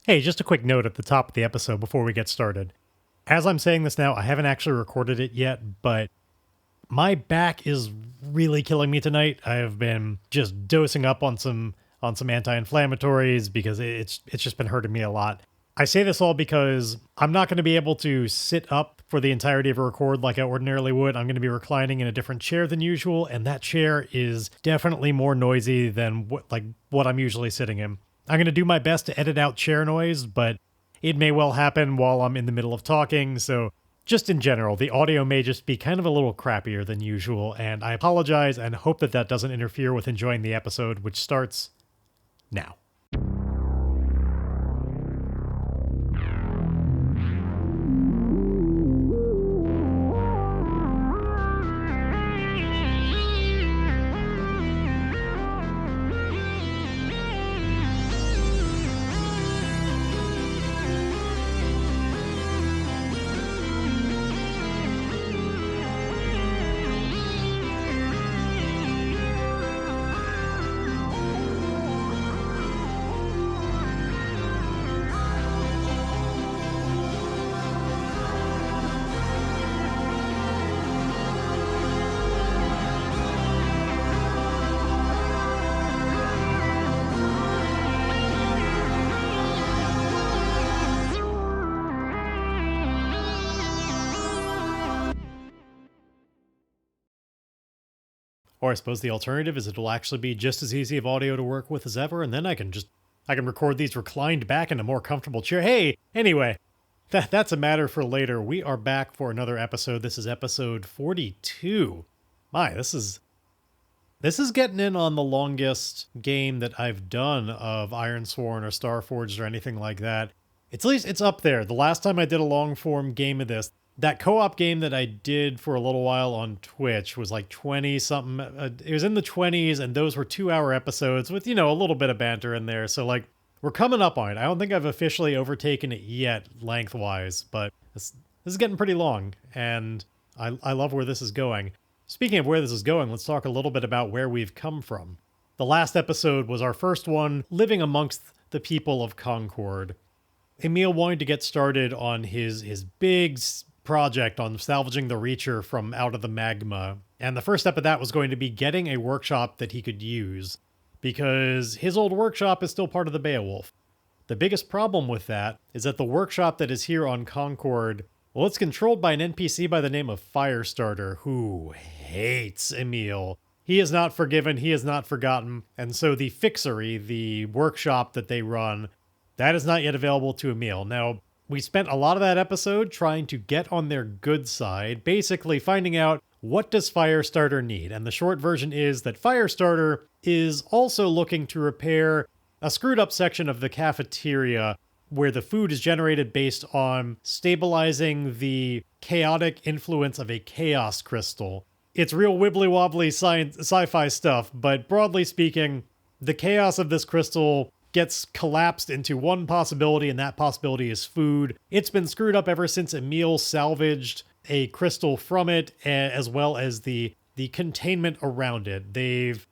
Hey, just a quick note at the top of the episode before we get started. As I'm saying this now, I haven't actually recorded it yet, but my back is really killing me tonight. I have been just dosing up on some anti-inflammatories because it's just been hurting me a lot. I say this all because I'm not going to be able to sit up for the entirety of a record like I ordinarily would. I'm going to be reclining in a different chair than usual, and that chair is definitely more noisy than what I'm usually sitting in. I'm going to do my best to edit out chair noise, but it may well happen while I'm in the middle of talking, so just in general, the audio may just be kind of a little crappier than usual, and I apologize and hope that that doesn't interfere with enjoying the episode, which starts now. Or I suppose the alternative is it'll actually be just as easy of audio to work with as ever, and then I can record these reclined back in a more comfortable chair. Hey, anyway, that's a matter for later. We are back for another episode. This is episode 42. My, this is getting in on the longest game that I've done of Ironsworn or Starforged or anything like that. At least it's up there. The last time I did a long form game of this, that co-op game that I did for a little while on Twitch was like 20 something. It was in the 20s, and those were 2-hour episodes with, a little bit of banter in there. So like, we're coming up on it. I don't think I've officially overtaken it yet lengthwise, but this is getting pretty long, and I love where this is going. Speaking of where this is going, let's talk a little bit about where we've come from. The last episode was our first one living amongst the people of Concord. Emile wanted to get started on his big project on salvaging the Reacher from out of the magma, and the first step of that was going to be getting a workshop that he could use, because his old workshop is still part of the Beowulf. The biggest problem with that is that the workshop that is here on Concord, well, it's controlled by an NPC by the name of Firestarter, who hates Emile. He is not forgiven, he is not forgotten, and so the fixery, the workshop that they run, that is not yet available to Emile. Now, we spent a lot of that episode trying to get on their good side, basically finding out what does Firestarter need. And the short version is that Firestarter is also looking to repair a screwed up section of the cafeteria where the food is generated based on stabilizing the chaotic influence of a chaos crystal. It's real wibbly-wobbly sci-fi stuff, but broadly speaking, the chaos of this crystal gets collapsed into one possibility, and that possibility is food. It's been screwed up ever since Emile salvaged a crystal from it, as well as the containment around it. They've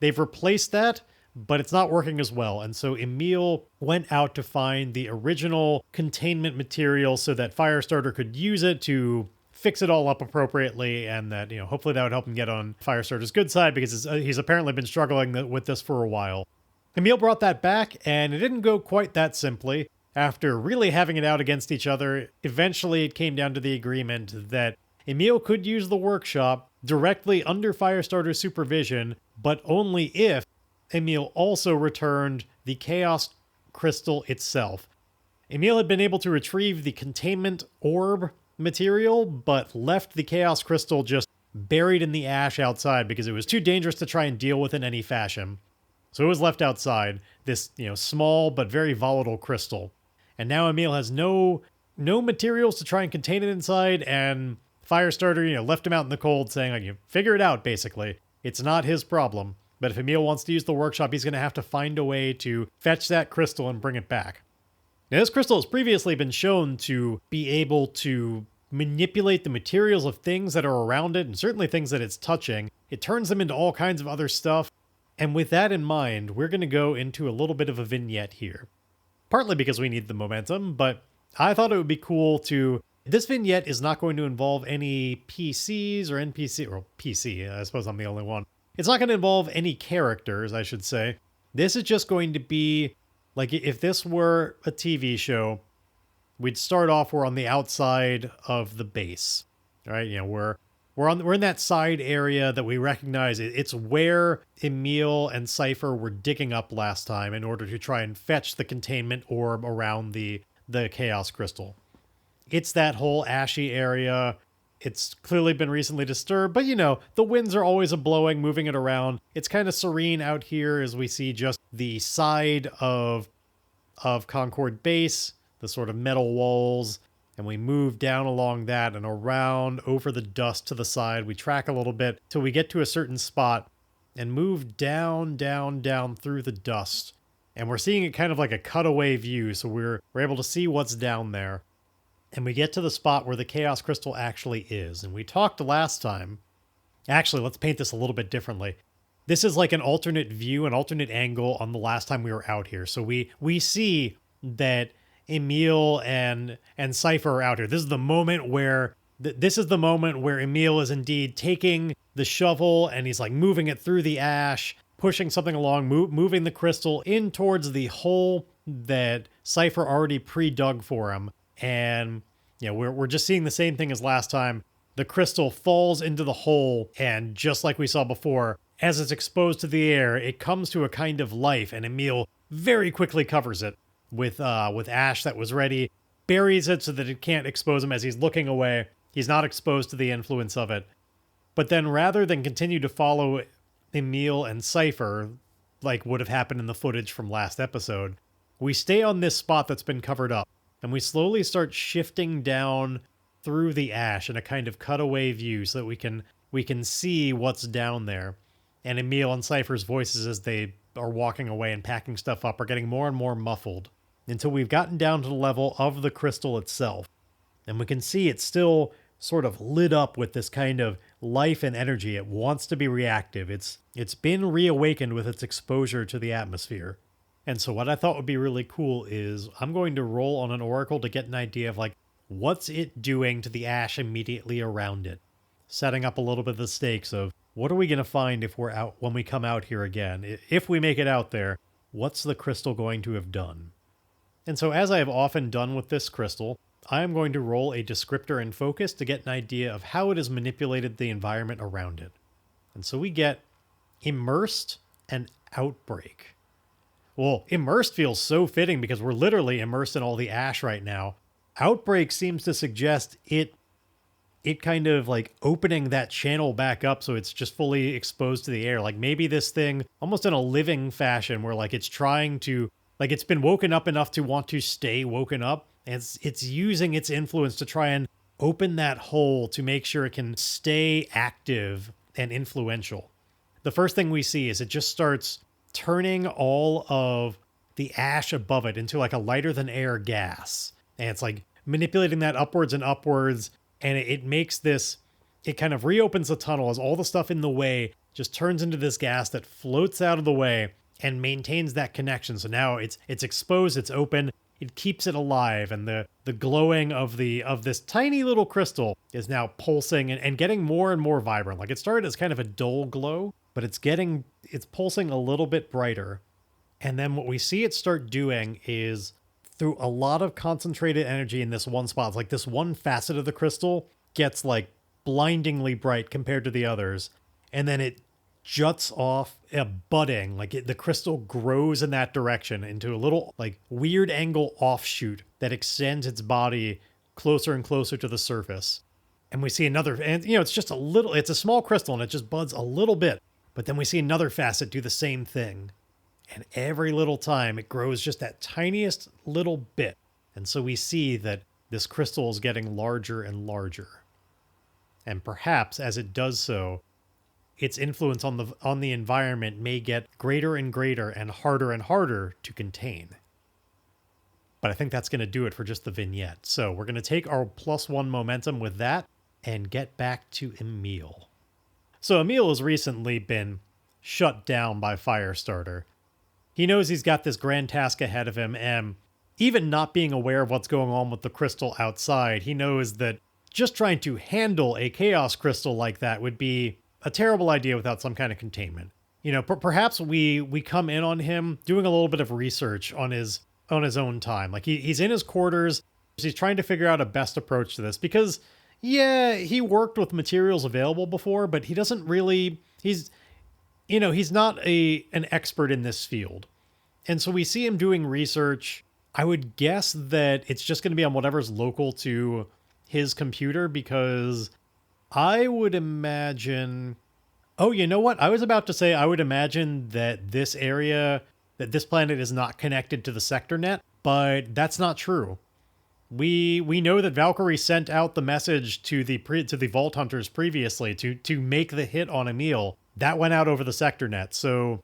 replaced that, but it's not working as well. And so Emile went out to find the original containment material so that Firestarter could use it to fix it all up appropriately, and that, hopefully that would help him get on Firestarter's good side, because he's apparently been struggling with this for a while. Emile brought that back, and it didn't go quite that simply. After really having it out against each other, eventually it came down to the agreement that Emile could use the workshop directly under Firestarter's supervision, but only if Emile also returned the Chaos Crystal itself. Emile had been able to retrieve the containment orb material, but left the Chaos Crystal just buried in the ash outside because it was too dangerous to try and deal with in any fashion. So it was left outside, this, small but very volatile crystal. And now Emile has no materials to try and contain it inside, and Firestarter, left him out in the cold saying, figure it out, basically. It's not his problem. But if Emile wants to use the workshop, he's going to have to find a way to fetch that crystal and bring it back. Now, this crystal has previously been shown to be able to manipulate the materials of things that are around it, and certainly things that it's touching. It turns them into all kinds of other stuff. And with that in mind, we're going to go into a little bit of a vignette here. partly because we need the momentum, but I thought it would be cool to... This vignette is not going to involve any PCs or NPC, or PC, I suppose I'm the only one. It's not going to involve any characters, I should say. This is just going to be, like, if this were a TV show, we'd start off, we're on the outside of the base, right? You know, we're in that side area that we recognize. It's where Emile and Cypher were digging up last time in order to try and fetch the containment orb around the Chaos Crystal. It's that whole ashy area. It's clearly been recently disturbed, but you know, the winds are always a-blowing, moving it around. It's kind of serene out here as we see just the side of Concord Base, the sort of metal walls, and we move down along that and around over the dust to the side. We track a little bit till we get to a certain spot and move down, down, down through the dust. And we're seeing it kind of like a cutaway view, so we're able to see what's down there. And we get to the spot where the Chaos Crystal actually is. And we talked last time. Actually, let's paint this a little bit differently. This is like an alternate view, an alternate angle on the last time we were out here. So we see that Emile and Cypher are out here. This is the moment where Emile is indeed taking the shovel and he's like moving it through the ash, pushing something along, moving the crystal in towards the hole that Cypher already pre-dug for him. And you know, we're just seeing the same thing as last time. The crystal falls into the hole, and just like we saw before, as it's exposed to the air, it comes to a kind of life, and Emile very quickly covers it with ash that was ready, buries it so that it can't expose him as he's looking away. He's not exposed to the influence of it. But then rather than continue to follow Emile and Cypher, like would have happened in the footage from last episode, we stay on this spot that's been covered up. And we slowly start shifting down through the ash in a kind of cutaway view so that we can see what's down there. And Emile and Cypher's voices as they are walking away and packing stuff up are getting more and more muffled until we've gotten down to the level of the crystal itself. And we can see it's still sort of lit up with this kind of life and energy. It wants to be reactive. It's been reawakened with its exposure to the atmosphere. And so what I thought would be really cool is I'm going to roll on an oracle to get an idea of like, what's it doing to the ash immediately around it? Setting up a little bit of the stakes of what are we going to find if we're out when we come out here again? If we make it out there, what's the crystal going to have done? And so as I have often done with this crystal, I am going to roll a descriptor and focus to get an idea of how it has manipulated the environment around it. And so we get immersed and outbreak. Well, immersed feels so fitting because we're literally immersed in all the ash right now. Outbreak seems to suggest it kind of like opening that channel back up so it's just fully exposed to the air. Like maybe this thing, almost in a living fashion, where like it's trying to, like it's been woken up enough to want to stay woken up. And it's using its influence to try and open that hole to make sure it can stay active and influential. The first thing we see is it just starts turning all of the ash above it into like a lighter than air gas. And it's like manipulating that upwards and upwards. And it makes this, it kind of reopens the tunnel as all the stuff in the way just turns into this gas that floats out of the way and maintains that connection. So now it's exposed, it's open, it keeps it alive. And the glowing of this tiny little crystal is now pulsing and getting more and more vibrant. Like it started as kind of a dull glow, but it's pulsing a little bit brighter. And then what we see it start doing is through a lot of concentrated energy in this one spot, it's like this one facet of the crystal gets like blindingly bright compared to the others. And then it juts off a budding, like the crystal grows in that direction into a little like weird angle offshoot that extends its body closer and closer to the surface. And we see another, and you know, it's a small crystal and it just buds a little bit. But then we see another facet do the same thing. And every little time it grows just that tiniest little bit. And so we see that this crystal is getting larger and larger. And perhaps as it does so, its influence on the environment may get greater and greater and harder to contain. But I think that's going to do it for just the vignette. So we're going to take our +1 momentum with that and get back to Emile. So Emile has recently been shut down by Firestarter. He knows he's got this grand task ahead of him, and even not being aware of what's going on with the crystal outside, he knows that just trying to handle a chaos crystal like that would be a terrible idea without some kind of containment. You know, perhaps we come in on him doing a little bit of research on his own time. Like he's in his quarters, he's trying to figure out a best approach to this because yeah, he worked with materials available before, but he doesn't really he's not an expert in this field. And so we see him doing research. I would guess that it's just going to be on whatever's local to his computer because I would imagine... Oh, you know what? I was about to say I would imagine that this planet is not connected to the sector net, but that's not true. We know that Valkyrie sent out the message to the Vault Hunters previously to make the hit on Emile. That went out over the sector net, so...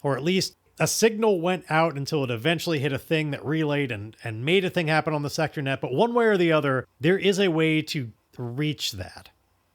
Or at least a signal went out until it eventually hit a thing that relayed and made a thing happen on the sector net, but one way or the other, there is a way to reach that.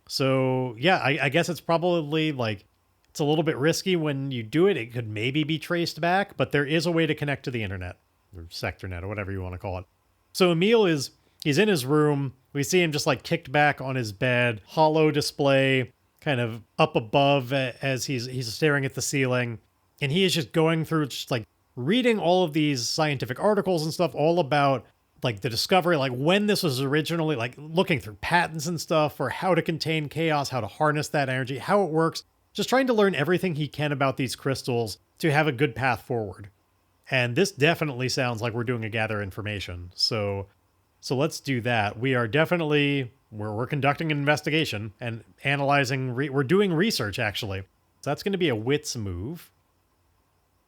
So, yeah, I guess it's probably, like, it's a little bit risky when you do it. It could maybe be traced back, but there is a way to connect to the internet, or sector net, or whatever you want to call it. So Emile he's in his room. We see him just, like, kicked back on his bed, hollow display, kind of up above as he's staring at the ceiling. And he is just going through, just like reading all of these scientific articles and stuff all about like the discovery, like when this was originally, like looking through patents and stuff for how to contain chaos, how to harness that energy, how it works, just trying to learn everything he can about these crystals to have a good path forward. And this definitely sounds like we're doing a gather information. So let's do that. We are definitely, we're conducting an investigation and analyzing, we're doing research actually. So that's going to be a wits move.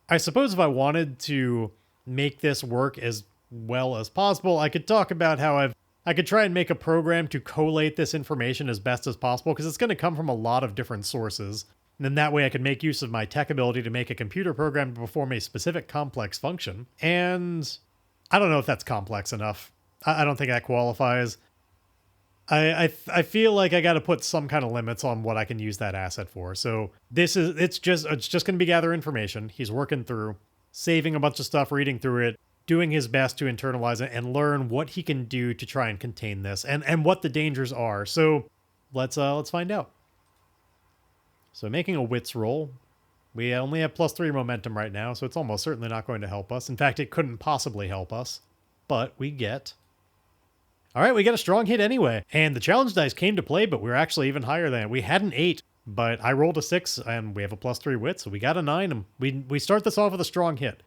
I suppose if I wanted to make this work as well as possible, I could talk about how I could try and make a program to collate this information as best as possible, because it's going to come from a lot of different sources. And then that way I could make use of my tech ability to make a computer program to perform a specific complex function. And I don't know if that's complex enough. I don't think that qualifies. I feel like I got to put some kind of limits on what I can use that asset for. So it's just going to be gather information. He's working through, saving a bunch of stuff, reading through it, doing his best to internalize it and learn what he can do to try and contain this and what the dangers are. So let's find out. So making a wits roll. We only have +3 momentum right now, so it's almost certainly not going to help us. In fact, it couldn't possibly help us. But we get... All right, we got a strong hit anyway. And the challenge dice came to play, but we're actually even higher than it. We had an 8, but I rolled a 6, and we have a +3 wit, so we got a 9. And we start this off with a strong hit.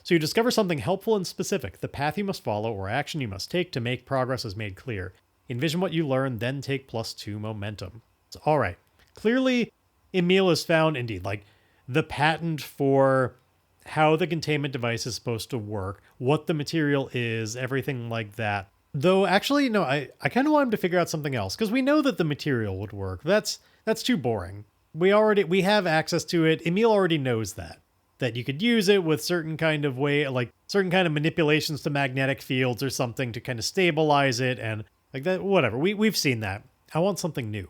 So you discover something helpful and specific. The path you must follow or action you must take to make progress is made clear. Envision what you learn, then take +2 momentum. So, all right. Clearly, Emile has found, indeed, like, the patent for how the containment device is supposed to work, what the material is, everything like that. Though, actually, no, I kind of want him to figure out something else, because we know that the material would work. That's too boring. We have access to it. Emile already knows that you could use it with certain kind of way, like certain kind of manipulations to magnetic fields or something to kind of stabilize it and like that, whatever. We've seen that. I want something new.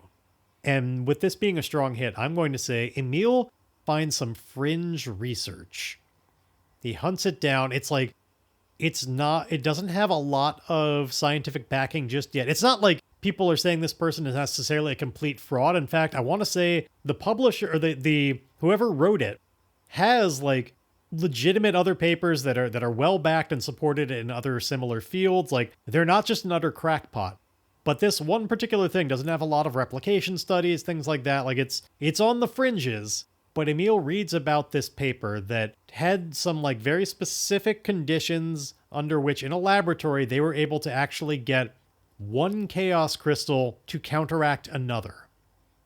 And with this being a strong hit, I'm going to say Emile finds some fringe research. He hunts it down. It's like, it doesn't have a lot of scientific backing just yet. It's not like people are saying this person is necessarily a complete fraud. In fact, I want to say the publisher or the whoever wrote it has like legitimate other papers that are well backed and supported in other similar fields. Like they're not just an utter crackpot. But this one particular thing doesn't have a lot of replication studies, things like that. Like it's on the fringes. But Emile reads about this paper that had some like very specific conditions under which in a laboratory they were able to actually get one chaos crystal to counteract another.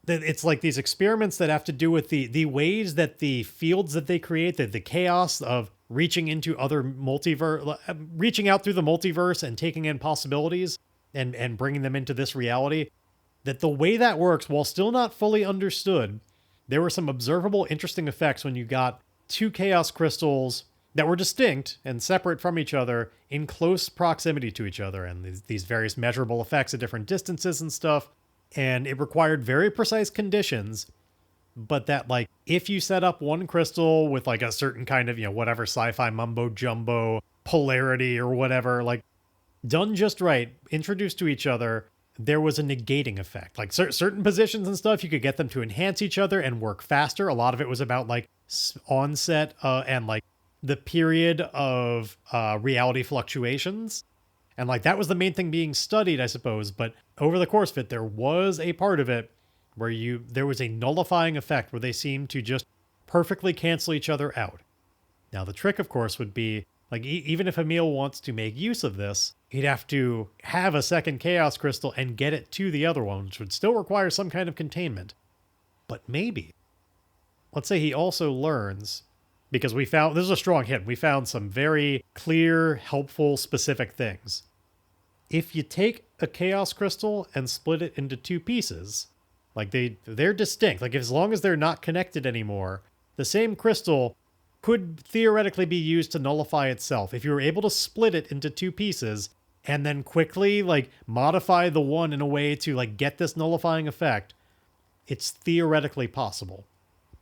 It's like these experiments that have to do with the ways that the fields that they create, the chaos of reaching into other reaching out through the multiverse and taking in possibilities and bringing them into this reality, that the way that works, while still not fully understood, there were some observable interesting effects when you got 2 chaos crystals that were distinct and separate from each other in close proximity to each other, and these various measurable effects at different distances and stuff. And it required very precise conditions, but that like if you set up one crystal with like a certain kind of, whatever sci-fi mumbo jumbo polarity or whatever, like done just right, introduced to each other, there was a negating effect. Like certain positions and stuff, you could get them to enhance each other and work faster. A lot of it was about like onset and like the period of reality fluctuations. And like that was the main thing being studied, I suppose. But over the course of it, there was a part of it where there was a nullifying effect where they seemed to just perfectly cancel each other out. Now, the trick, of course, would be like even if Emile wants to make use of this, he'd have to have a second chaos crystal and get it to the other one, which would still require some kind of containment. But maybe, let's say he also learns, because we found, this is a strong hint, we found some very clear, helpful, specific things. If you take a chaos crystal and split it into two pieces, like they're distinct, like as long as they're not connected anymore, the same crystal could theoretically be used to nullify itself. If you were able to split it into two pieces and then quickly like modify the one in a way to like get this nullifying effect, it's theoretically possible.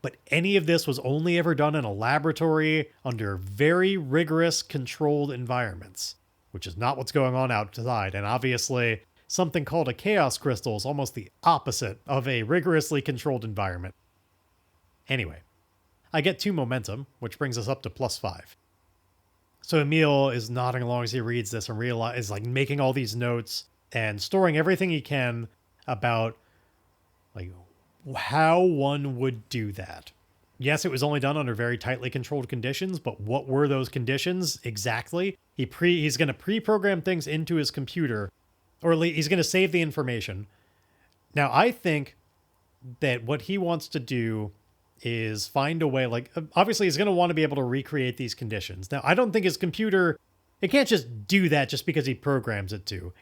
But any of this was only ever done in a laboratory under very rigorous controlled environments, which is not what's going on outside. And obviously something called a chaos crystal is almost the opposite of a rigorously controlled environment. Anyway, I get 2 momentum, which brings us up to +5. So Emile is nodding along as he reads this and is like making all these notes and storing everything he can about like how one would do that. Yes, it was only done under very tightly controlled conditions, but what were those conditions exactly? He's going to pre-program things into his computer, or at least he's going to save the information. Now, I think that what he wants to do is find a way, like, obviously he's going to want to be able to recreate these conditions. Now, I don't think his computer, it can't just do that just because he programs it to.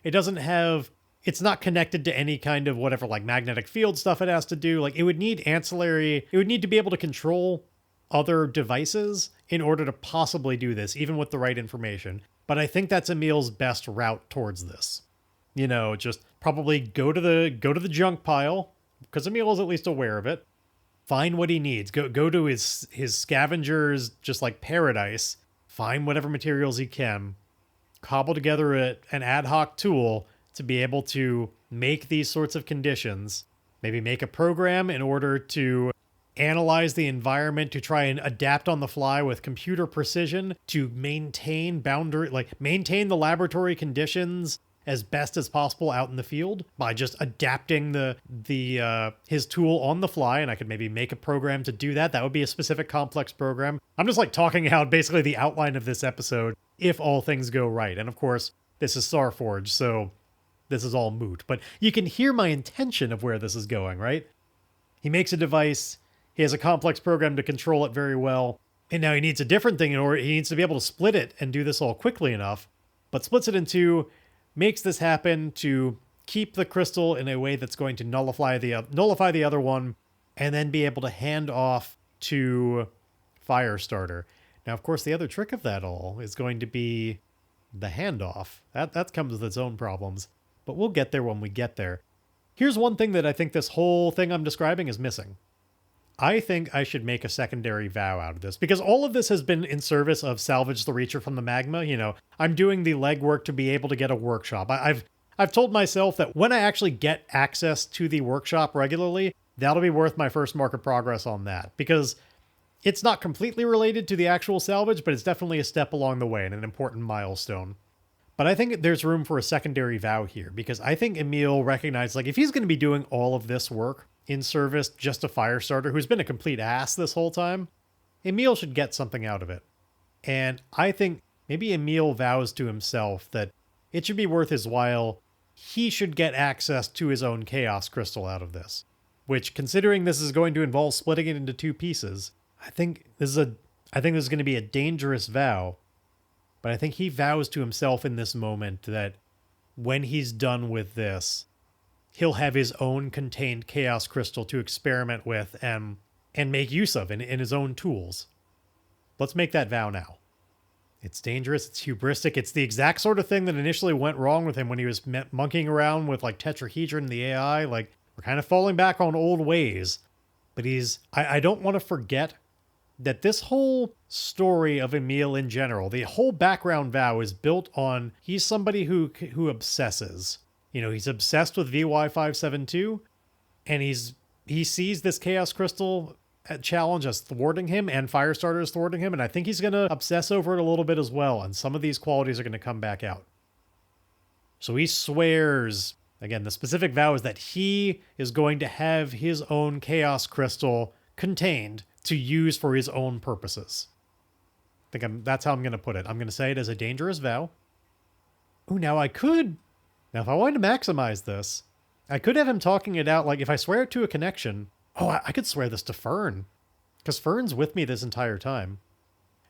It's not connected to any kind of whatever, like magnetic field stuff it has to do. Like it would need to be able to control other devices in order to possibly do this, even with the right information. But I think that's Emile's best route towards this. You know, just probably go to the junk pile, because Emile is at least aware of it. Find what he needs. Go to his scavenger's just like paradise. Find whatever materials he can. Cobble together an ad hoc tool to be able to make these sorts of conditions. Maybe make a program in order to analyze the environment to try and adapt on the fly with computer precision to maintain maintain the laboratory conditions as best as possible out in the field by just adapting his tool on the fly. And I could maybe make a program to do that. That would be a specific complex program. I'm just like talking out basically the outline of this episode if all things go right. And of course, this is Starforge, so this is all moot. But you can hear my intention of where this is going, right? He makes a device. He has a complex program to control it very well. And now he needs a different thing he needs to be able to split it and do this all quickly enough. But splits it in two, makes this happen to keep the crystal in a way that's going to nullify the other one, and then be able to hand off to Firestarter. Now, of course, the other trick of that all is going to be the handoff. That comes with its own problems, but we'll get there when we get there. Here's one thing that I think this whole thing I'm describing is missing. I think I should make a secondary vow out of this, because all of this has been in service of salvage the Reacher from the magma. You know, I'm doing the legwork to be able to get a workshop. I've told myself that when I actually get access to the workshop regularly, that'll be worth my first mark of progress on that, because it's not completely related to the actual salvage, but it's definitely a step along the way and an important milestone. But I think there's room for a secondary vow here, because I think Emile recognized, like, if he's going to be doing all of this work in service just to Firestarter, who's been a complete ass this whole time, Emile should get something out of it. And I think maybe Emile vows to himself that it should be worth his while. He should get access to his own chaos crystal out of this, which, considering this is going to involve splitting it into two pieces, I think this is going to be a dangerous vow. But I think he vows to himself in this moment that when he's done with this, he'll have his own contained chaos crystal to experiment with and make use of in his own tools. Let's make that vow now. It's dangerous, it's hubristic, it's the exact sort of thing that initially went wrong with him when he was monkeying around with like Tetrahedron and the AI. Like, we're kind of falling back on old ways. But I don't want to forget that this whole story of Emile in general, the whole background vow is built on he's somebody who obsesses. You know, he's obsessed with VY572, and he sees this Chaos Crystal challenge as thwarting him, and Firestarter is thwarting him, and I think he's going to obsess over it a little bit as well, and some of these qualities are going to come back out. So he swears, again, the specific vow is that he is going to have his own Chaos Crystal contained to use for his own purposes. That's how I'm going to put it. I'm going to say it as a dangerous vow. Ooh, now if I wanted to maximize this, I could have him talking it out, like if I swear it to a connection, I could swear this to Fern, because Fern's with me this entire time.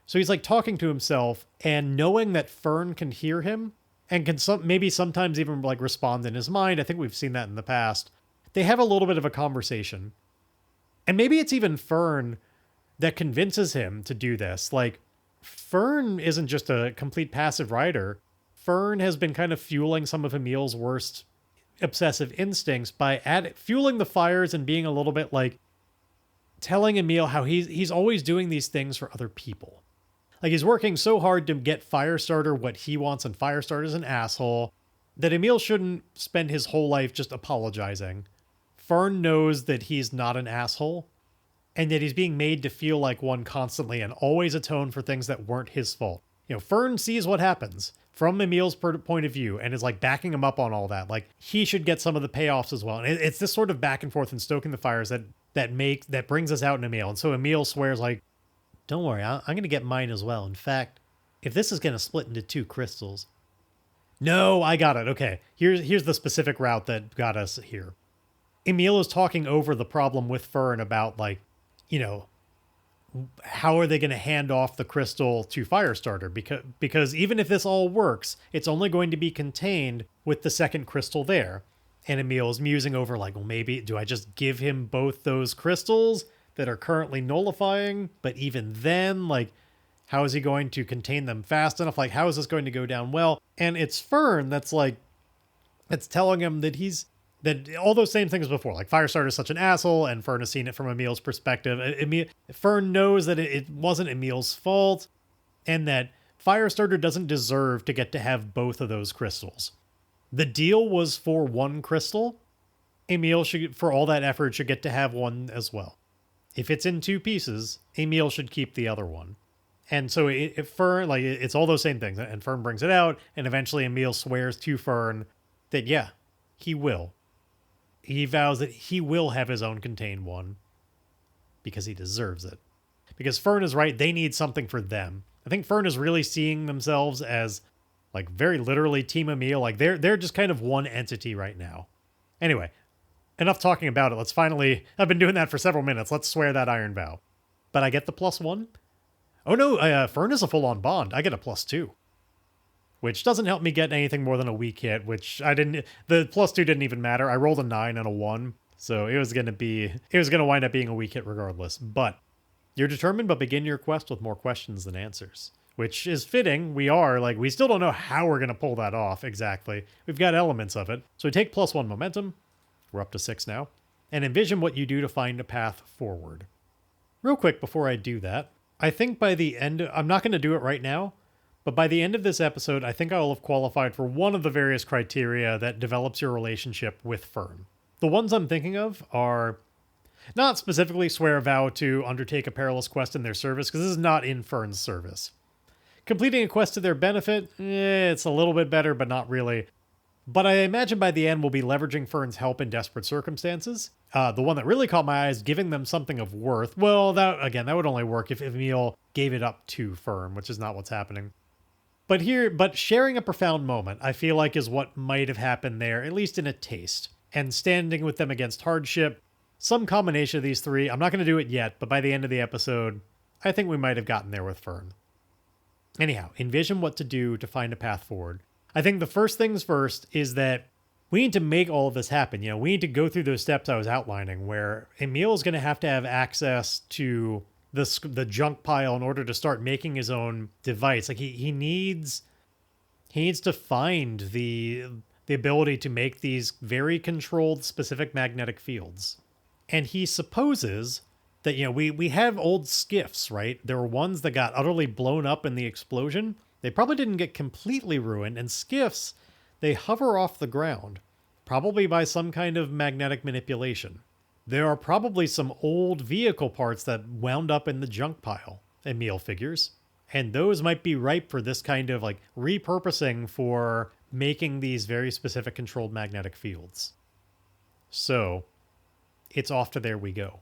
So he's like talking to himself and knowing that Fern can hear him and can maybe sometimes even like respond in his mind. I think we've seen that in the past. They have a little bit of a conversation. And maybe it's even Fern that convinces him to do this. Like, Fern isn't just a complete passive writer. Fern has been kind of fueling some of Emile's worst obsessive instincts by fueling the fires and being a little bit like telling Emile how he's always doing these things for other people. Like, he's working so hard to get Firestarter what he wants, and Firestarter's an asshole, that Emile shouldn't spend his whole life just apologizing. Fern knows that he's not an asshole, and that he's being made to feel like one constantly and always atone for things that weren't his fault. You know, Fern sees what happens from Emile's point of view and is like backing him up on all that. Like, he should get some of the payoffs as well. And it's this sort of back and forth and stoking the fires that brings us out in Emile. And so Emile swears like, don't worry, I'm going to get mine as well. In fact, if this is going to split into 2 crystals. No, I got it. Okay, here's the specific route that got us here. Emile is talking over the problem with Fern about, like, you know, how are they going to hand off the crystal to Firestarter? Because even if this all works, it's only going to be contained with the second crystal there. And Emile's musing over, like, well, maybe do I just give him both those crystals that are currently nullifying? But even then, like, how is he going to contain them fast enough? Like, how is this going to go down well? And it's Fern that's like, it's telling him that that all those same things before, like Firestarter is such an asshole, and Fern has seen it from Emile's perspective. Fern knows that it wasn't Emile's fault, and that Firestarter doesn't deserve to get to have both of those crystals. The deal was for 1 crystal. Emile should, for all that effort, should get to have 1 as well. If it's in 2 pieces, Emile should keep the other one. And so Fern, like, it's all those same things, and Fern brings it out, and eventually Emile swears to Fern that, yeah, he will. He vows that he will have his own contained one because he deserves it. Because Fern is right, they need something for them. I think Fern is really seeing themselves as, like, very literally Team Emile. Like, they're just kind of one entity right now. Anyway, enough talking about it. Let's finally... I've been doing that for several minutes. Let's swear that iron vow. But I get the +1? Oh no, Fern is a full-on bond. I get a +2. Which doesn't help me get anything more than a weak hit, which I didn't... The +2 didn't even matter. I rolled a 9 and a 1, so it was going to wind up being a weak hit regardless. But you're determined, but begin your quest with more questions than answers. Which is fitting. We still don't know how we're going to pull that off exactly. We've got elements of it. So we take +1 momentum. We're up to 6 now. And envision what you do to find a path forward. Real quick before I do that, I think by the end... I'm not going to do it right now, but by the end of this episode, I think I will have qualified for one of the various criteria that develops your relationship with Fern. The ones I'm thinking of are not specifically swear a vow to undertake a perilous quest in their service, because this is not in Fern's service. Completing a quest to their benefit, it's a little bit better, but not really. But I imagine by the end we'll be leveraging Fern's help in desperate circumstances. The one that really caught my eye is giving them something of worth. Well, that would only work if Emile gave it up to Fern, which is not what's happening. But sharing a profound moment, I feel like, is what might have happened there, at least in a taste. And standing with them against hardship, some combination of these 3. I'm not going to do it yet, but by the end of the episode, I think we might have gotten there with Fern. Anyhow, envision what to do to find a path forward. I think the first things first is that we need to make all of this happen. You know, we need to go through those steps I was outlining, where Emile is going to have access to the junk pile in order to start making his own device. Like, he needs to find the ability to make these very controlled specific magnetic fields. And he supposes that, we have old skiffs, right? There were ones that got utterly blown up in the explosion. They probably didn't get completely ruined, and skiffs, they hover off the ground, probably by some kind of magnetic manipulation. There are probably some old vehicle parts that wound up in the junk pile, Emile figures. And those might be ripe for this kind of like repurposing for making these very specific controlled magnetic fields. So it's off to there we go.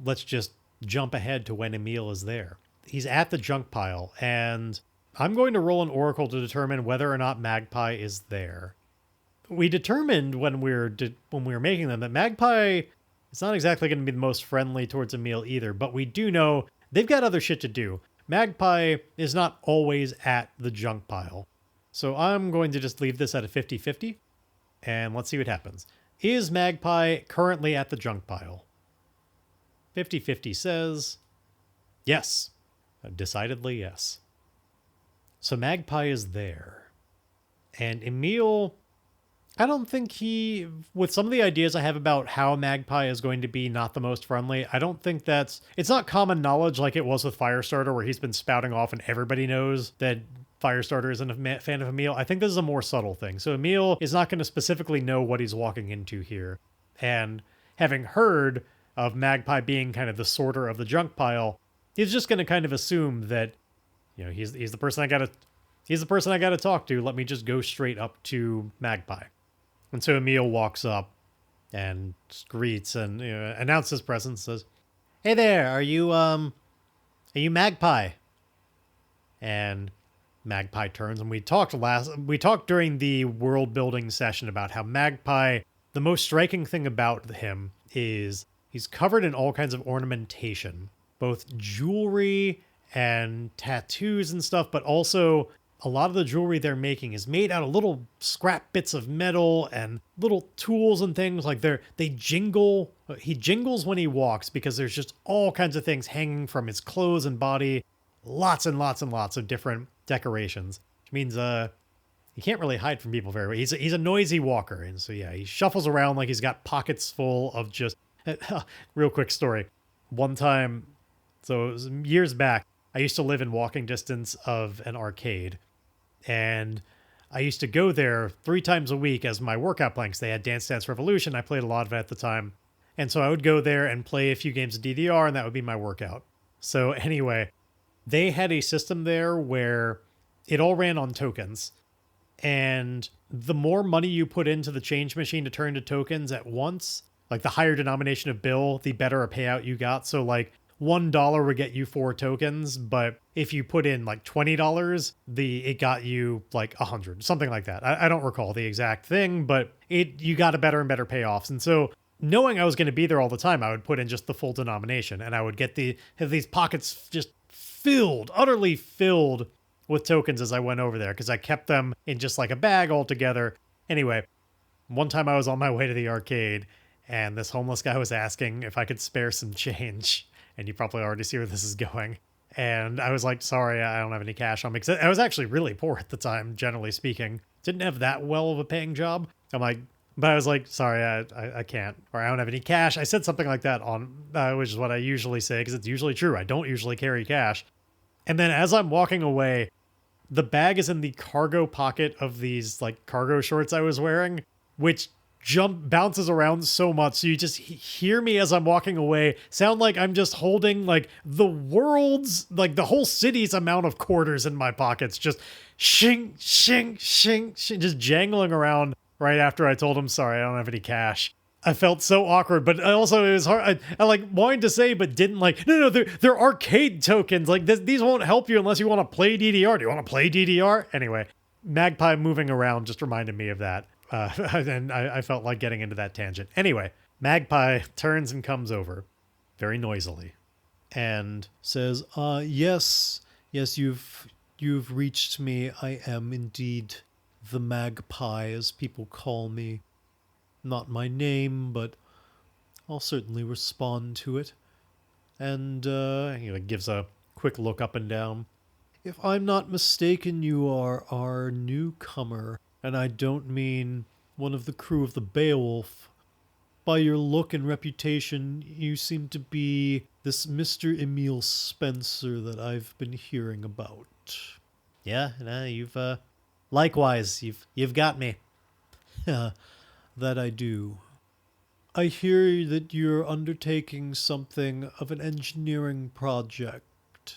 Let's just jump ahead to when Emile is there. He's at the junk pile, and I'm going to roll an oracle to determine whether or not Magpie is there. We determined when we were making them that Magpie is not exactly going to be the most friendly towards Emile either, but we do know they've got other shit to do. Magpie is not always at the junk pile. So I'm going to just leave this at a 50-50, and let's see what happens. Is Magpie currently at the junk pile? 50-50 says yes. Decidedly yes. So Magpie is there. And Emile, I don't think with some of the ideas I have about how Magpie is going to be not the most friendly, I don't think it's not common knowledge like it was with Firestarter, where he's been spouting off and everybody knows that Firestarter isn't a fan of Emile. I think this is a more subtle thing. So Emile is not going to specifically know what he's walking into here. And having heard of Magpie being kind of the sorter of the junk pile, he's just going to kind of assume that, he's the person I got to talk to. Let me just go straight up to Magpie. And so Emile walks up and greets and announces his presence. Says, "Hey there, are you Magpie?" And Magpie turns, and we talked during the world building session about how Magpie, the most striking thing about him is he's covered in all kinds of ornamentation, both jewelry and tattoos and stuff, but also a lot of the jewelry they're making is made out of little scrap bits of metal and little tools and things. Like they jingle. He jingles when he walks because there's just all kinds of things hanging from his clothes and body. Lots and lots and lots of different decorations, which means he can't really hide from people very well. He's a noisy walker, and so yeah, he shuffles around like he's got pockets full of just... Real quick story. One time, so it was years back, I used to live in walking distance of an arcade, and I used to go there 3 times a week as my workout plan, because they had Dance Dance Revolution. I played a lot of it at the time, and so I would go there and play a few games of DDR, and that would be my workout. So anyway, they had a system there where it all ran on tokens, and the more money you put into the change machine to turn to tokens at once, like the higher denomination of bill, the better a payout you got. So like $1 would get you 4 tokens, but if you put in like $20, it got you like 100, something like that. I don't recall the exact thing, but you got a better and better payoffs. And so knowing I was going to be there all the time, I would put in just the full denomination, and I would have these pockets just utterly filled with tokens as I went over there, because I kept them in just like a bag altogether. Anyway, one time I was on my way to the arcade, and this homeless guy was asking if I could spare some change. And you probably already see where this is going. And I was like, sorry, I don't have any cash on me. Because I was actually really poor at the time, generally speaking. Didn't have that well of a paying job. But I was like, sorry, I can't. Or I don't have any cash. I said something like that which is what I usually say, because it's usually true. I don't usually carry cash. And then as I'm walking away, the bag is in the cargo pocket of these like cargo shorts I was wearing, which bounces around so much, so you just hear me as I'm walking away sound like I'm just holding like the whole city's amount of quarters in my pockets, just shink, shink, shink, shink, just jangling around right after I told him, sorry, I don't have any cash. I felt so awkward, but also it was hard. I like wanted to say, but didn't. Like, no, they're arcade tokens. Like these won't help you unless you want to play DDR. Do you want to play DDR? Anyway, Magpie moving around just reminded me of that. And I felt like getting into that tangent. Anyway, Magpie turns and comes over very noisily and says, yes, you've reached me. I am indeed the Magpie, as people call me. Not my name, but I'll certainly respond to it. And he gives a quick look up and down. If I'm not mistaken, you are our newcomer. And I don't mean one of the crew of the Beowulf, by your look and reputation, you seem to be this Mr. Emile Spencer that I've been hearing about. Yeah, no, likewise, you've got me. That I do. I hear that you're undertaking something of an engineering project.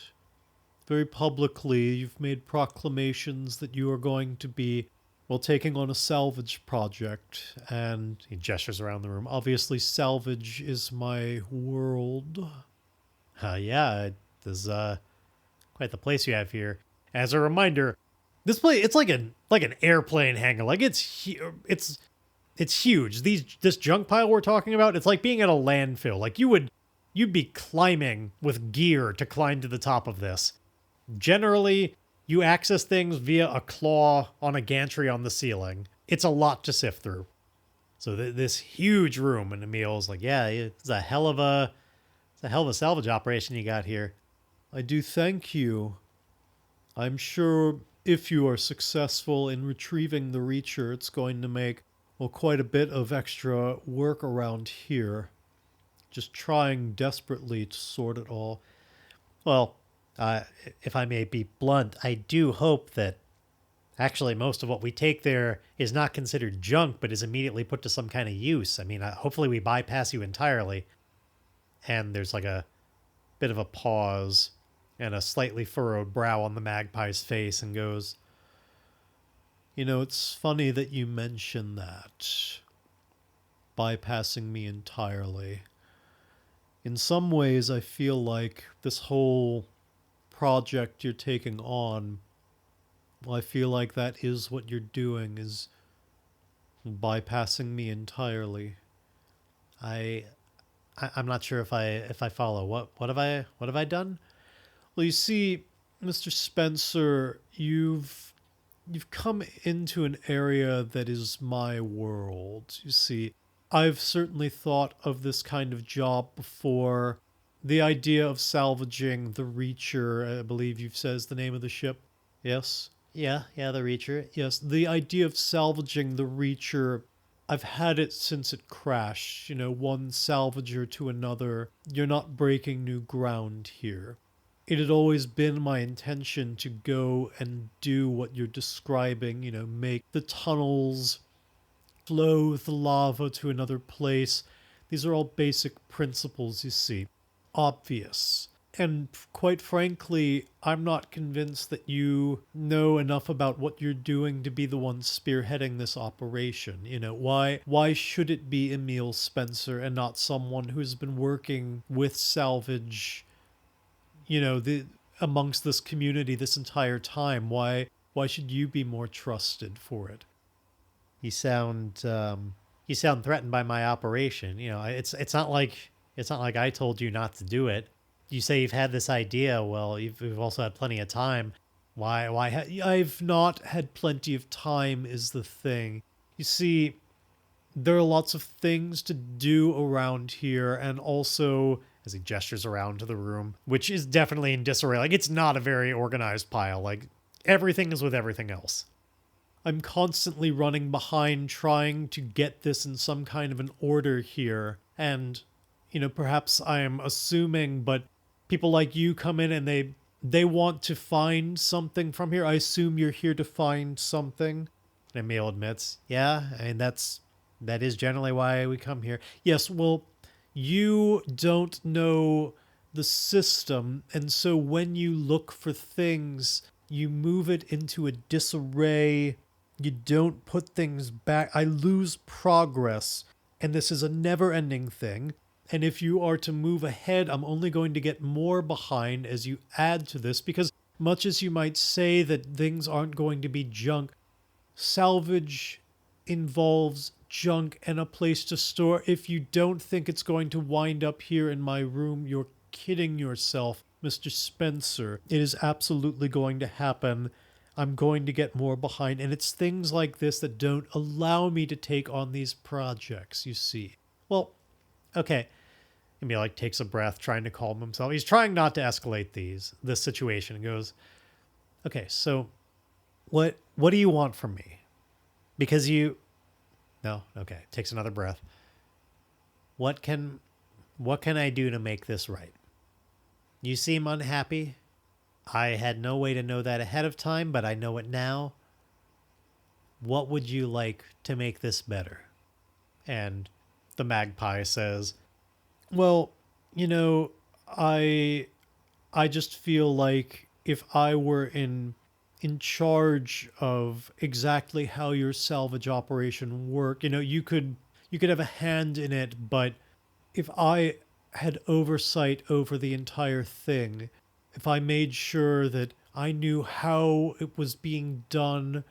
Very publicly, you've made proclamations that you are going to be, well, taking on a salvage project, and he gestures around the room. Obviously, salvage is my world. Yeah, this is quite the place you have here. As a reminder, this place, it's like an airplane hangar. Like, it's huge. This junk pile we're talking about, it's like being at a landfill. Like, you'd be climbing with gear to climb to the top of this. Generally, you access things via a claw on a gantry on the ceiling. It's a lot to sift through. So this huge room, and Emile's like, yeah, it's a hell of a salvage operation you got here. I do thank you. I'm sure if you are successful in retrieving the Reacher, it's going to make, well, quite a bit of extra work around here. Just trying desperately to sort it all. Well, if I may be blunt, I do hope that actually most of what we take there is not considered junk, but is immediately put to some kind of use. I mean, hopefully we bypass you entirely. And there's like a bit of a pause and a slightly furrowed brow on the Magpie's face, and goes, you know, it's funny that you mention that. Bypassing me entirely. In some ways, I feel like this whole project you're taking on, well, I feel like that is what you're doing, is bypassing me entirely. I'm not sure if I follow. What have I done? Well, you see, Mr. Spencer, you've come into an area that is my world. You see, I've certainly thought of this kind of job before. The idea of salvaging the Reacher, I believe you've said is the name of the ship. Yes? Yeah, the Reacher. Yes, the idea of salvaging the Reacher, I've had it since it crashed. You know, one salvager to another. You're not breaking new ground here. It had always been my intention to go and do what you're describing, you know, make the tunnels, flow the lava to another place. These are all basic principles, you see. Obvious. And quite frankly, I'm not convinced that you know enough about what you're doing to be the one spearheading this operation. You know, why should it be Emile Spencer and not someone who's been working with salvage, you know, amongst this community this entire time? Why should you be more trusted for it? You sound threatened by my operation. You know, it's not like I told you not to do it. You say you've had this idea. Well, you've also had plenty of time. Why? I've not had plenty of time is the thing. You see, there are lots of things to do around here, and also, as he gestures around to the room, which is definitely in disarray. Like, it's not a very organized pile. Like, everything is with everything else. I'm constantly running behind trying to get this in some kind of an order here. And, you know, perhaps I am assuming, but people like you come in and they want to find something from here. I assume you're here to find something. And Emile admits, yeah, I mean, that is generally why we come here. Yes, well, you don't know the system, and so when you look for things, you move it into a disarray. You don't put things back. I lose progress, and this is a never-ending thing. And if you are to move ahead, I'm only going to get more behind as you add to this, because much as you might say that things aren't going to be junk, salvage involves junk and a place to store. If you don't think it's going to wind up here in my room, you're kidding yourself, Mr. Spencer. It is absolutely going to happen. I'm going to get more behind, and it's things like this that don't allow me to take on these projects, you see. Well, okay. Emile takes a breath, trying to calm himself. He's trying not to escalate this situation, and goes, okay, so what do you want from me? Because no, okay, takes another breath. What can I do to make this right? You seem unhappy. I had no way to know that ahead of time, but I know it now. What would you like to make this better? And the Magpie says, well, you know, I I just feel like if I were in charge of exactly how your salvage operation worked, you could have a hand in it, but if I had oversight over the entire thing, if I made sure that I knew how it was being done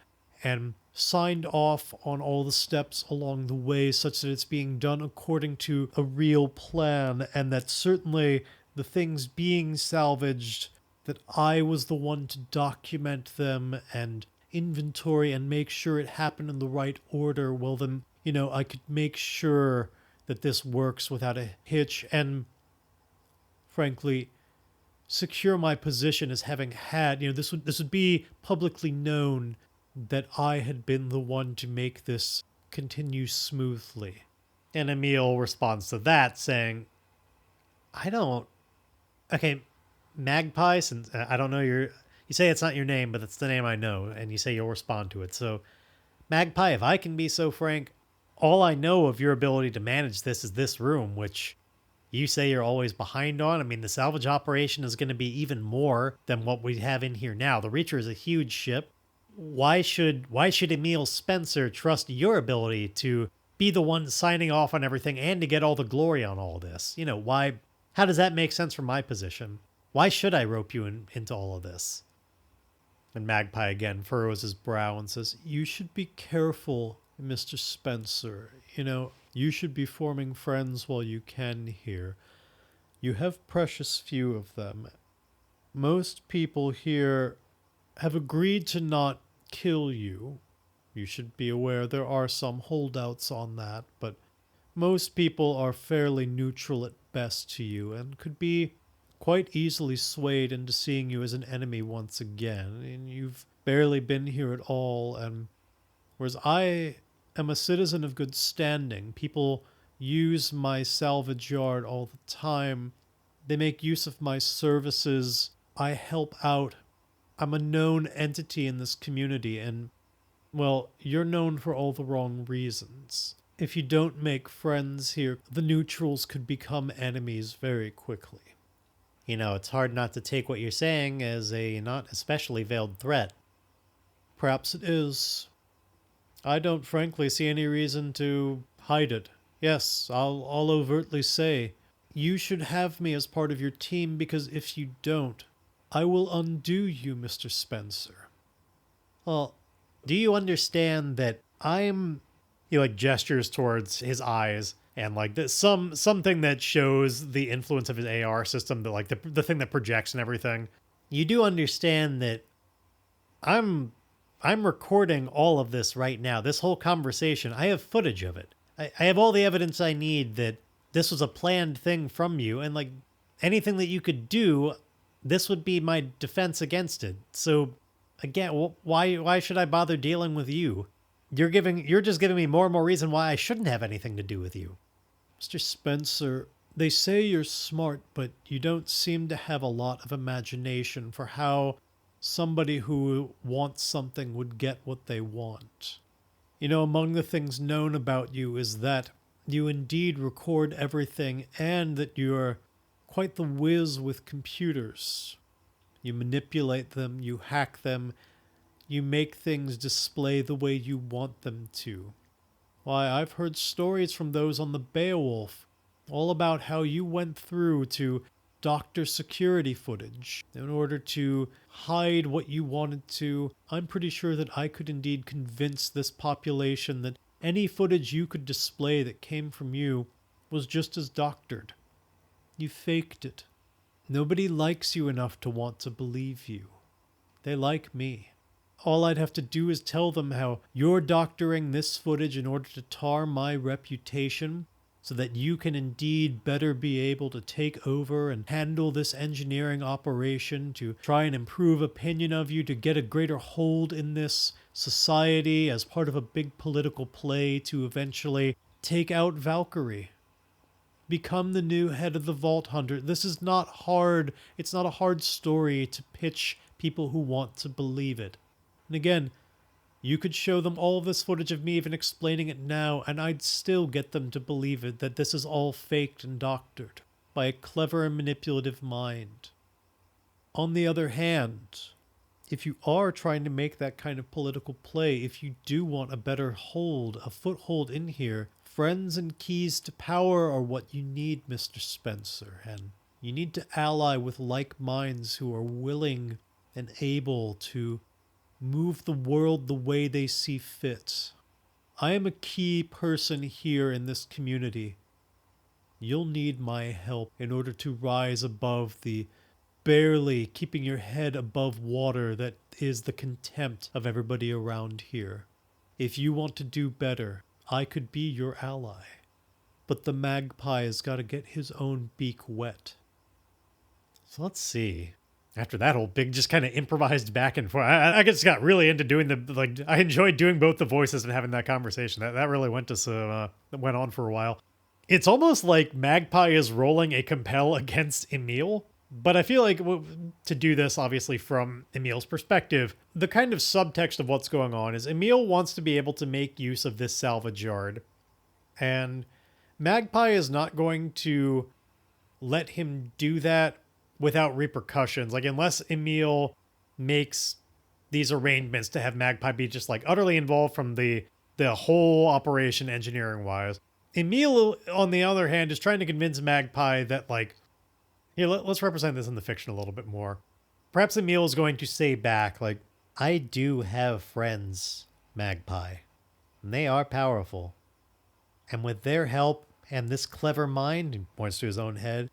and signed off on all the steps along the way such that it's being done according to a real plan, and that certainly the things being salvaged, that I was the one to document them and inventory and make sure it happened in the right order, well then, I could make sure that this works without a hitch and, frankly, secure my position as having had, this would be publicly known that I had been the one to make this continue smoothly. And Emile responds to that saying, I don't... Okay, Magpie, since I don't know you say it's not your name, but it's the name I know, and you say you'll respond to it. So, Magpie, if I can be so frank, all I know of your ability to manage this is this room, which you say you're always behind on. I mean, the salvage operation is going to be even more than what we have in here now. The Reacher is a huge ship. Why should Emile Spencer trust your ability to be the one signing off on everything and to get all the glory on all this? Why? How does that make sense from my position? Why should I rope you into all of this? And Magpie again furrows his brow and says, you should be careful, Mr. Spencer. You should be forming friends while you can here. You have precious few of them. Most people here have agreed to not kill you. You should be aware there are some holdouts on that, but most people are fairly neutral at best to you and could be quite easily swayed into seeing you as an enemy once again. And you've barely been here at all, and whereas I am a citizen of good standing, people use my salvage yard all the time. They make use of my services. I help out. I'm a known entity in this community, and, well, you're known for all the wrong reasons. If you don't make friends here, the neutrals could become enemies very quickly. It's hard not to take what you're saying as a not especially veiled threat. Perhaps it is. I don't frankly see any reason to hide it. Yes, I'll overtly say, you should have me as part of your team, because if you don't, I will undo you, Mr. Spencer. Well, do you understand that he gestures towards his eyes and something that shows the influence of his AR system, that the thing that projects and everything. You do understand that I'm recording all of this right now. This whole conversation, I have footage of it. I have all the evidence I need that this was a planned thing from you, and anything that you could do, this would be my defense against it. So again, why should I bother dealing with you? You're just giving me more and more reason why I shouldn't have anything to do with you. Mr. Spencer, they say you're smart, but you don't seem to have a lot of imagination for how somebody who wants something would get what they want. Among the things known about you is that you indeed record everything, and that you're quite the whiz with computers. You manipulate them, you hack them, you make things display the way you want them to. Why, I've heard stories from those on the Beowulf, all about how you went through to doctor security footage in order to hide what you wanted to. I'm pretty sure that I could indeed convince this population that any footage you could display that came from you was just as doctored. You faked it. Nobody likes you enough to want to believe you. They like me. All I'd have to do is tell them how you're doctoring this footage in order to tar my reputation, so that you can indeed better be able to take over and handle this engineering operation, to try and improve opinion of you, to get a greater hold in this society as part of a big political play to eventually take out Valkyrie. become the new head of the Vault Hunter. This is not hard. It's not a hard story to pitch people who want to believe it. And again, you could show them all of this footage of me even explaining it now, and I'd still get them to believe it, that this is all faked and doctored by a clever and manipulative mind. On the other hand, if you are trying to make that kind of political play, if you do want a better hold, a foothold in here, friends and keys to power are what you need, Mr. Spencer, and you need to ally with like minds who are willing and able to move the world the way they see fit. I am a key person here in this community. You'll need my help in order to rise above the barely keeping your head above water that is the contempt of everybody around here. If you want to do better, I could be your ally. But the Magpie has got to get his own beak wet. So let's see. After that whole big just kind of improvised back and forth, I just got really into doing I enjoyed doing both the voices and having that conversation. That really went on for a while. It's almost like Magpie is rolling a compel against Emile. But I feel like to do this, obviously, from Emile's perspective, the kind of subtext of what's going on is Emile wants to be able to make use of this salvage yard. And Magpie is not going to let him do that without repercussions. Like, unless Emile makes these arrangements to have Magpie be just, like, utterly involved from the whole operation engineering-wise. Emile, on the other hand, is trying to convince Magpie that, like, here, let's represent this in the fiction a little bit more. Perhaps Emile is going to say back, like, I do have friends, Magpie, and they are powerful. And with their help and this clever mind, he points to his own head,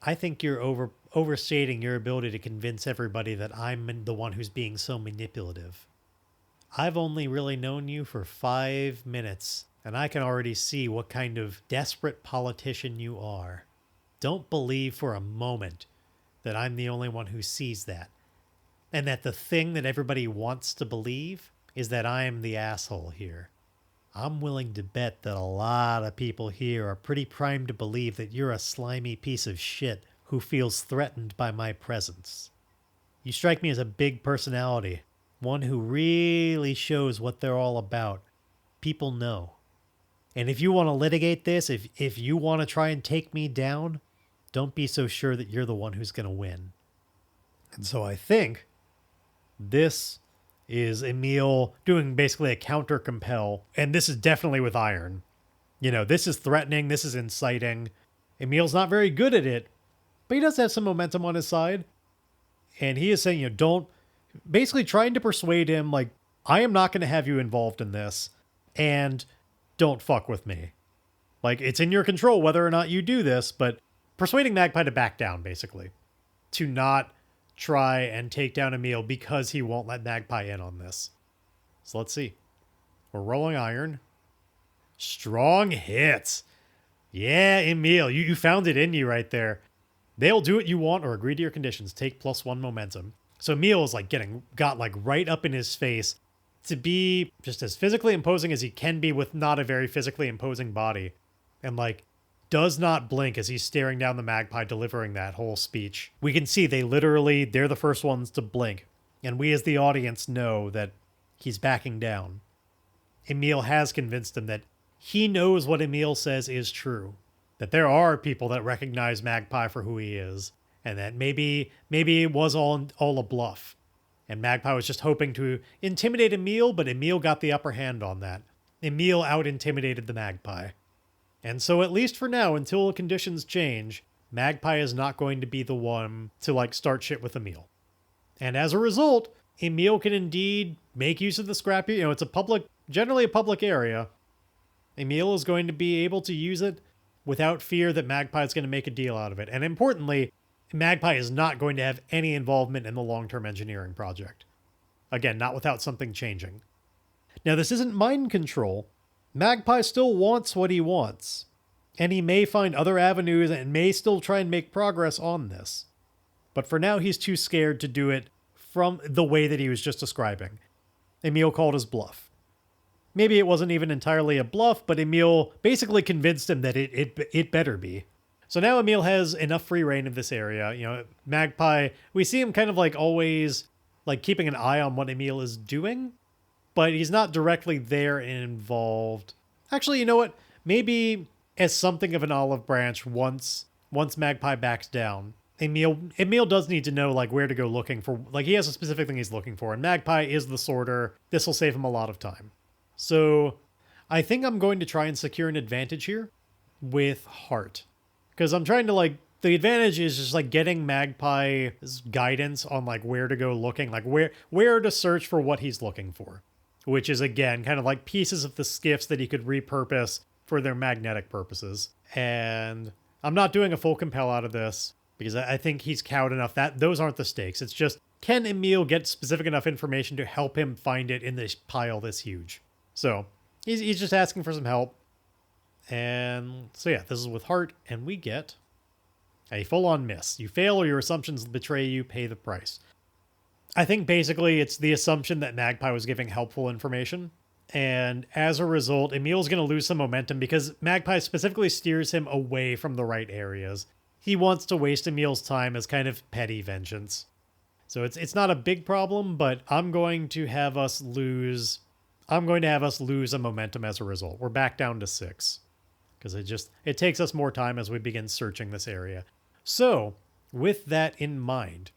I think you're overstating your ability to convince everybody that I'm the one who's being so manipulative. I've only really known you for 5 minutes, and I can already see what kind of desperate politician you are. Don't believe for a moment that I'm the only one who sees that. And that the thing that everybody wants to believe is that I'm the asshole here. I'm willing to bet that a lot of people here are pretty primed to believe that you're a slimy piece of shit who feels threatened by my presence. You strike me as a big personality, one who really shows what they're all about. People know. And if you want to litigate this, if you want to try and take me down, don't be so sure that you're the one who's going to win. And so I think this is Emile doing basically a counter compel. And this is definitely with iron. You know, this is threatening. This is inciting. Emile's not very good at it, but he does have some momentum on his side. And he is saying, you know, don't, basically trying to persuade him, like, I am not going to have you involved in this. And don't fuck with me. Like, it's in your control whether or not you do this, but persuading Magpie to back down, basically. To not try and take down Emile because he won't let Magpie in on this. So let's see. We're rolling iron. Strong hits. Yeah, Emile, you found it in you right there. They'll do what you want or agree to your conditions. Take +1 momentum. So Emile is like got like right up in his face to be just as physically imposing as he can be with not a very physically imposing body. And like, does not blink as he's staring down the Magpie delivering that whole speech. We can see they're the first ones to blink. And we as the audience know that he's backing down. Emile has convinced him that he knows what Emile says is true. That there are people that recognize Magpie for who he is. And that maybe it was all a bluff. And Magpie was just hoping to intimidate Emile, but Emile got the upper hand on that. Emile out-intimidated the Magpie. And so at least for now, until conditions change, Magpie is not going to be the one to like start shit with Emile. And as a result, Emile can indeed make use of the scrappy, you know, it's generally a public area. Emile is going to be able to use it without fear that Magpie is going to make a deal out of it. And importantly, Magpie is not going to have any involvement in the long-term engineering project. Again, not without something changing. Now, this isn't mind control. Magpie still wants what he wants, and he may find other avenues and may still try and make progress on this. But for now, he's too scared to do it from the way that he was just describing. Emile called his bluff. maybe it wasn't even entirely a bluff, but Emile basically convinced him that it better be. So now Emile has enough free reign of this area. You know, Magpie, we see him kind of like always like keeping an eye on what Emile is doing, but he's not directly there and involved. Actually, you know what? Maybe as something of an olive branch once Magpie backs down. Emile does need to know like where to go looking for, like he has a specific thing he's looking for, and Magpie is the sorter. This will save him a lot of time. So I think I'm going to try and secure an advantage here with Heart. Because I'm trying to like, the advantage is just like getting Magpie's guidance on like where to go looking, like where to search for what he's looking for. Which is again, kind of like pieces of the skiffs that he could repurpose for their magnetic purposes. And I'm not doing a full compel out of this because I think he's cowed enough that those aren't the stakes. It's just, can Emile get specific enough information to help him find it in this pile this huge? So he's just asking for some help. And so yeah, this is with Heart, and we get a full-on miss. You fail or your assumptions betray you, pay the price. I think basically it's the assumption that Magpie was giving helpful information. And as a result, Emile's going to lose some momentum because Magpie specifically steers him away from the right areas. He wants to waste Emile's time as kind of petty vengeance. So it's not a big problem, but I'm going to have us lose a momentum as a result. We're back down to 6. Because it takes us more time as we begin searching this area. So, with that in mind,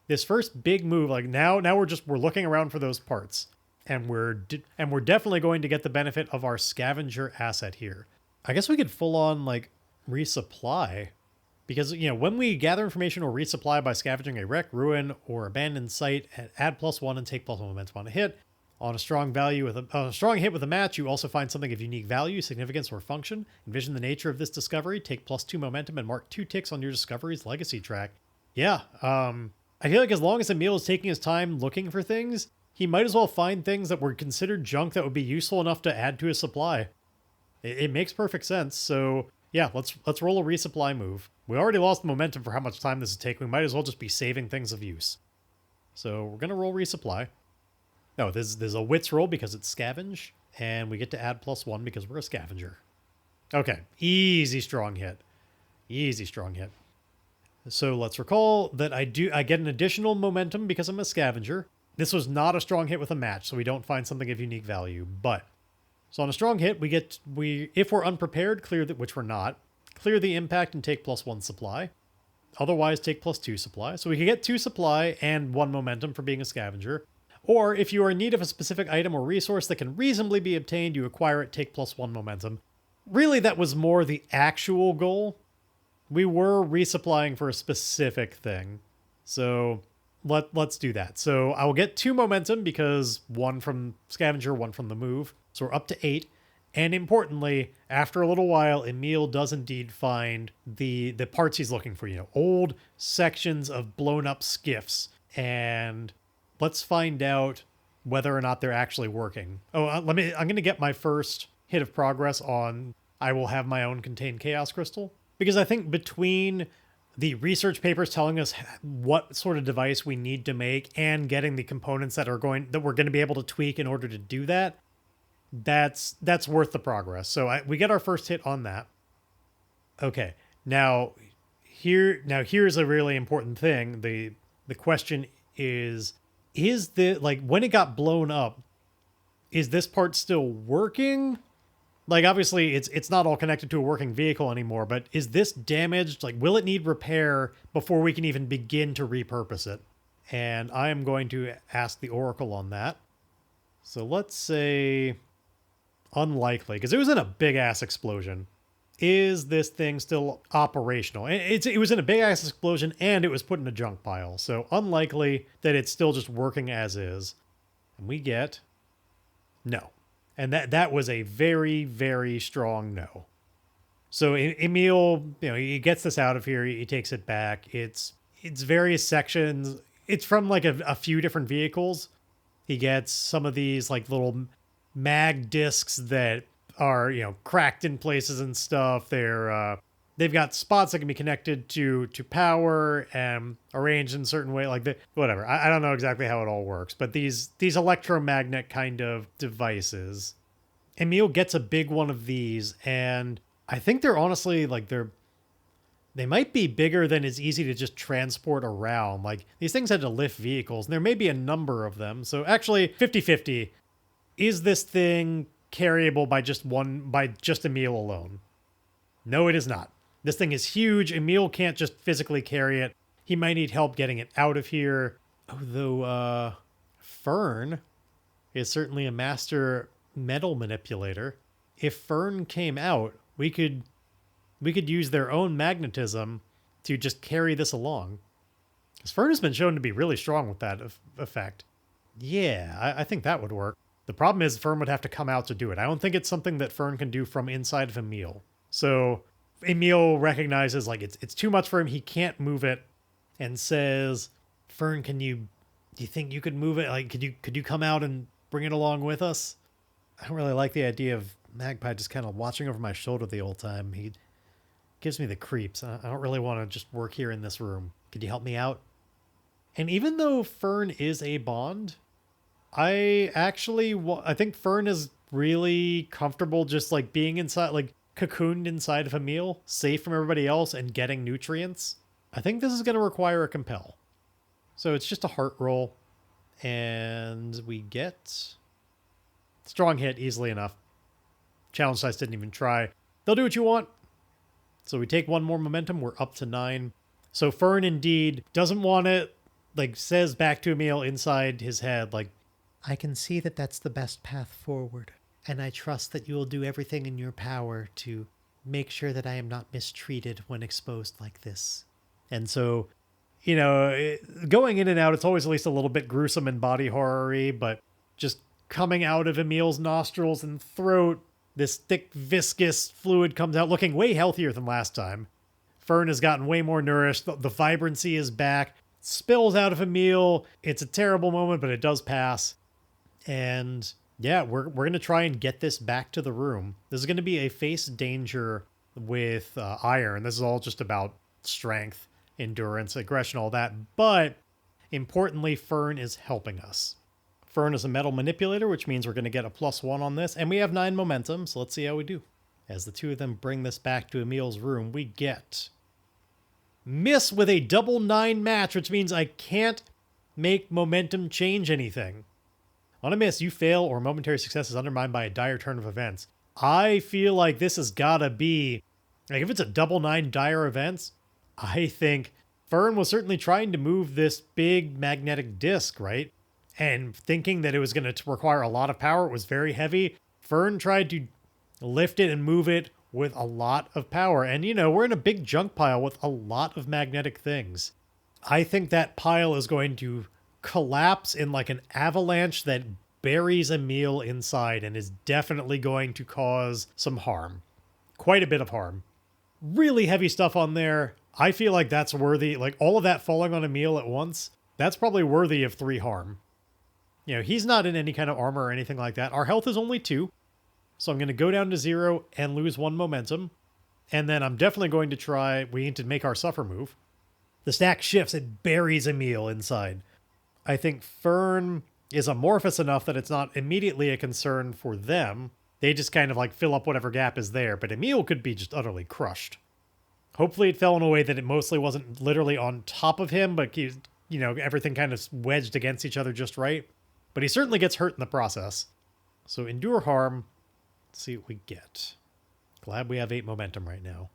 this first big move, like now we're looking around for those parts. And we're definitely going to get the benefit of our scavenger asset here. I guess we could full on like resupply. Because, you know, when we gather information or resupply by scavenging a wreck, ruin, or abandoned site, add +1 and take +1 momentum on a hit. On a strong hit with a match, you also find something of unique value, significance, or function. Envision the nature of this discovery. Take +2 momentum and mark 2 ticks on your discovery's legacy track. Yeah, I feel like as long as Emile is taking his time looking for things, he might as well find things that were considered junk that would be useful enough to add to his supply. It makes perfect sense. So yeah, let's roll a resupply move. We already lost momentum for how much time this is taking. We might as well just be saving things of use. So we're gonna roll resupply. No, there's a wits roll because it's scavenge, and we get to add +1 because we're a scavenger. Okay, easy strong hit. Easy strong hit. So let's recall that I get an additional momentum because I'm a scavenger. This was not a strong hit with a match, so we don't find something of unique value. But so on a strong hit, if we're unprepared, which we're not, clear the impact and take +1 supply. Otherwise, take +2 supply. So we can get 2 supply and 1 momentum for being a scavenger. Or if you are in need of a specific item or resource that can reasonably be obtained, you acquire it, take +1 momentum. Really, that was more the actual goal. We were resupplying for a specific thing. So let's do that. So I will get 2 momentum because 1 from scavenger, 1 from the move. So we're up to 8. And importantly, after a little while, Emile does indeed find the parts he's looking for, you know, old sections of blown up skiffs. And let's find out whether or not they're actually working. Oh, I'm going to get my first hit of progress on I will have my own contained chaos crystal. Because I think between the research papers telling us what sort of device we need to make and getting the components that we're going to be able to tweak in order to do that, that's worth the progress. So we get our first hit on that. Okay, now here's a really important thing. The question is when it got blown up, is this part still working? Like, obviously, it's not all connected to a working vehicle anymore, but is this damaged? Like, will it need repair before we can even begin to repurpose it? And I am going to ask the Oracle on that. So let's say unlikely, because it was in a big-ass explosion. Is this thing still operational? It was in a big-ass explosion, and it was put in a junk pile. So unlikely that it's still just working as is. And we get no. And that was a very, very strong no. So Emile, he gets this out of here. He takes it back. It's various sections. It's from like a few different vehicles. He gets some of these like little mag discs that are, cracked in places and stuff. They've got spots that can be connected to power and arranged in a certain way. Whatever. I don't know exactly how it all works, but these electromagnet kind of devices. Emile gets a big one of these, and I think they're honestly, like, they might be bigger than is easy to just transport around. Like, these things had to lift vehicles, and there may be a number of them. So actually, 50-50. Is this thing carryable by just Emile alone? No, it is not. This thing is huge. Emile can't just physically carry it. He might need help getting it out of here. Although, Fern is certainly a master metal manipulator. If Fern came out, we could use their own magnetism to just carry this along. Because Fern has been shown to be really strong with that effect. Yeah, I think that would work. The problem is Fern would have to come out to do it. I don't think it's something that Fern can do from inside of Emile. So Emile recognizes, like, it's too much for him. He can't move it, and says, Fern, do you think you could move it? Like, could you come out and bring it along with us? I don't really like the idea of Magpie just kind of watching over my shoulder the whole time. He gives me the creeps. I don't really want to just work here in this room. Could you help me out? And even though Fern is a Bond, I think Fern is really comfortable just, like, being inside, like, cocooned inside of Emile, safe from everybody else and getting nutrients. I think this is going to require a compel. So it's just a heart roll, and we get strong hit easily enough. Challenge dice didn't even try. They'll do what you want. So we take one more momentum. We're up to 9. So Fern indeed doesn't want it, like, says back to Emile inside his head, like, I can see that that's the best path forward, and I trust that you will do everything in your power to make sure that I am not mistreated when exposed like this. And so, you know, going in and out, it's always at least a little bit gruesome and body horror-y, but just coming out of Emile's nostrils and throat, this thick, viscous fluid comes out, looking way healthier than last time. Fern has gotten way more nourished. The vibrancy is back. Spills out of Emile. It's a terrible moment, but it does pass. And yeah, we're going to try and get this back to the room. This is going to be a face danger with Iron. This is all just about strength, endurance, aggression, all that. But importantly, Fern is helping us. Fern is a metal manipulator, which means we're going to get a +1 on this. And we have 9 momentum, so let's see how we do. As the two of them bring this back to Emile's room, we get miss with a double 9 match, which means I can't make momentum change anything. On a miss, you fail or momentary success is undermined by a dire turn of events. I feel like this has got to be, like, if it's a double 9 dire events, I think Fern was certainly trying to move this big magnetic disc, right? And thinking that it was going to require a lot of power. It was very heavy. Fern tried to lift it and move it with a lot of power. And, you know, we're in a big junk pile with a lot of magnetic things. I think that pile is going to collapse in like an avalanche that buries Emile inside and is definitely going to cause some harm. Quite a bit of harm. Really heavy stuff on there. I feel like that's worthy. Like, all of that falling on Emile at once, that's probably worthy of 3 harm. You know, he's not in any kind of armor or anything like that. Our health is only 2. So I'm going to go down to 0 and lose 1 momentum. And then I'm definitely going to try, we need to make our suffer move. The stack shifts, it buries Emile inside. I think Fern is amorphous enough that it's not immediately a concern for them. They just kind of like fill up whatever gap is there, but Emile could be just utterly crushed. Hopefully it fell in a way that it mostly wasn't literally on top of him, but you know, everything kind of wedged against each other just right. But he certainly gets hurt in the process. So endure harm. Let's see what we get. Glad we have 8 momentum right now.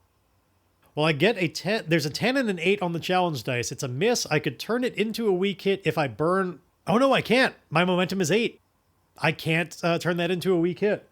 Well, I get a 10. There's a 10 and an 8 on the challenge dice. It's a miss. I could turn it into a weak hit if I burn. Oh, no, I can't. My momentum is 8. I can't turn that into a weak hit.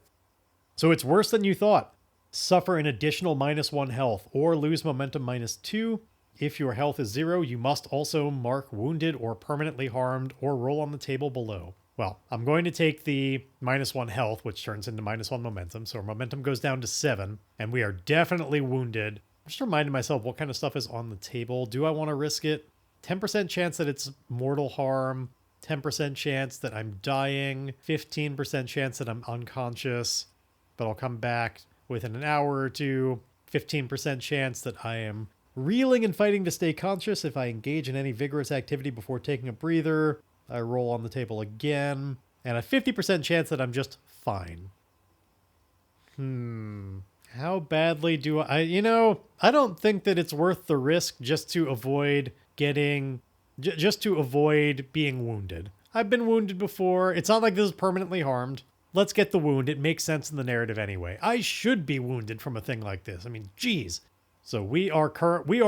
So it's worse than you thought. Suffer an additional -1 health or lose momentum -2. If your health is 0, you must also mark wounded or permanently harmed or roll on the table below. Well, I'm going to take the -1 health, which turns into -1 momentum. So our momentum goes down to 7, and we are definitely wounded. I'm just reminding myself what kind of stuff is on the table. Do I want to risk it? 10% chance that it's mortal harm. 10% chance that I'm dying. 15% chance that I'm unconscious, but I'll come back within an hour or 2. 15% chance that I am reeling and fighting to stay conscious if I engage in any vigorous activity before taking a breather. I roll on the table again. And a 50% chance that I'm just fine. How badly do I don't think that it's worth the risk just to avoid just to avoid being wounded. I've been wounded before. It's not like this is permanently harmed. Let's get the wound. It makes sense in the narrative anyway. I should be wounded from a thing like this. I mean, geez. So we are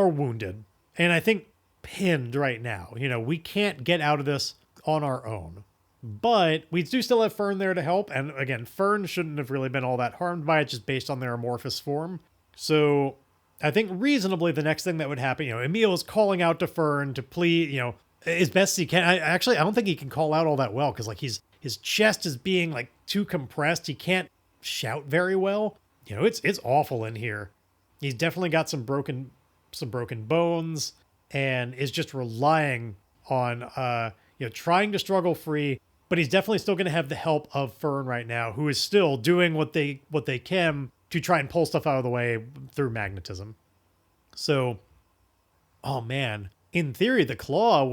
wounded. And I think pinned right now. We can't get out of this on our own. But we do still have Fern there to help. And again, Fern shouldn't have really been all that harmed by it just based on their amorphous form. So I think reasonably the next thing that would happen, Emile is calling out to Fern to plead, as best he can. I don't think he can call out all that well because like his chest is being like too compressed. He can't shout very well. It's awful in here. He's definitely got some broken bones and is just relying on trying to struggle free, but he's definitely still going to have the help of Fern right now, who is still doing what they can to try and pull stuff out of the way through magnetism. So, oh man, in theory, the claw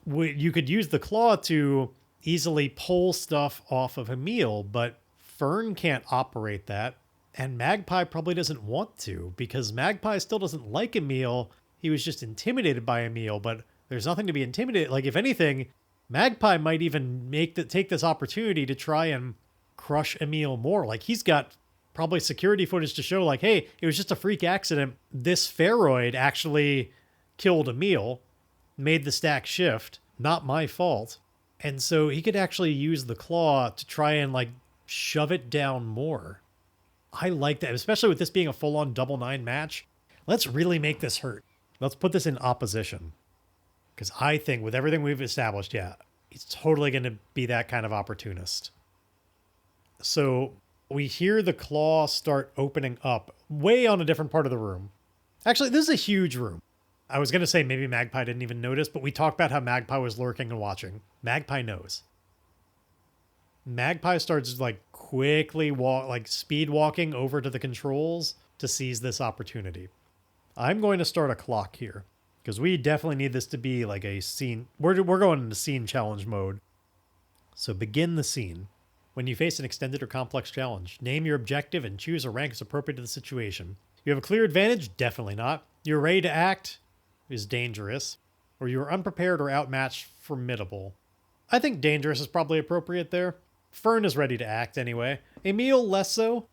you could use the claw to easily pull stuff off of Emile, but Fern can't operate that. And Magpie probably doesn't want to because Magpie still doesn't like Emile. He was just intimidated by Emile, but there's nothing to be intimidated. Like, if anything, Magpie might even take this opportunity to try and crush Emile more. Like, he's got probably security footage to show, like, hey, it was just a freak accident. This spheroid actually killed Emile, made the stack shift. Not my fault. And so he could actually use the claw to try and, like, shove it down more. I like that, especially with this being a full-on double 9 match. Let's really make this hurt. Let's put this in opposition. Because I think with everything we've established, yeah, he's totally going to be that kind of opportunist. So we hear the claw start opening up way on a different part of the room. Actually, this is a huge room. I was going to say maybe Magpie didn't even notice, but we talked about how Magpie was lurking and watching. Magpie knows. Magpie starts like quickly speed walking over to the controls to seize this opportunity. I'm going to start a clock here because we definitely need this to be like a scene. We're going into scene challenge mode. So begin the scene. When you face an extended or complex challenge, name your objective and choose a rank as appropriate to the situation. You have a clear advantage? Definitely not. You're ready to act? Is dangerous. Or you are unprepared or outmatched? Formidable. I think dangerous is probably appropriate there. Fern is ready to act anyway. Emile less so.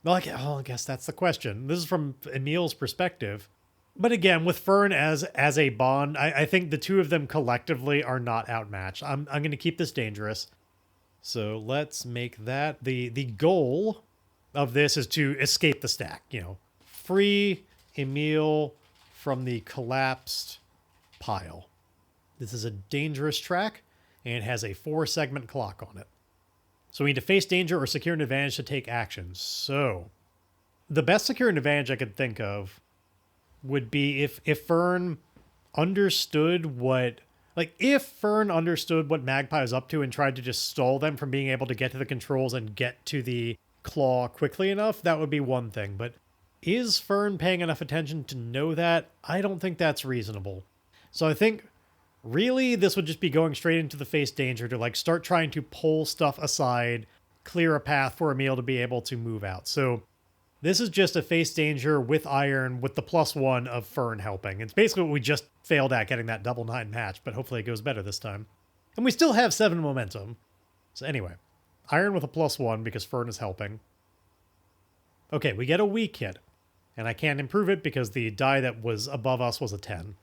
Well, I guess that's the question. This is from Emile's perspective. But again, with Fern as a bond, I think the two of them collectively are not outmatched. I'm going to keep this dangerous. So let's make that the goal of this is to escape the stack. Free Emile from the collapsed pile. This is a dangerous track, and it has a 4-segment clock on it. So we need to face danger or secure an advantage to take action. So the best secure an advantage I could think of would be if Fern understood what Magpie is up to and tried to just stall them from being able to get to the controls and get to the claw quickly enough, that would be one thing. But is Fern paying enough attention to know that? I don't think that's reasonable. So I think really this would just be going straight into the face danger to start trying to pull stuff aside, clear a path for Emile to be able to move out. So this is just a face danger with iron with the +1 of Fern helping. It's basically what we just failed at, getting that double 9 match, but hopefully it goes better this time. And we still have 7 momentum. So anyway, iron with a +1 because Fern is helping. Okay, we get a weak hit. And I can't improve it because the die that was above us was a 10.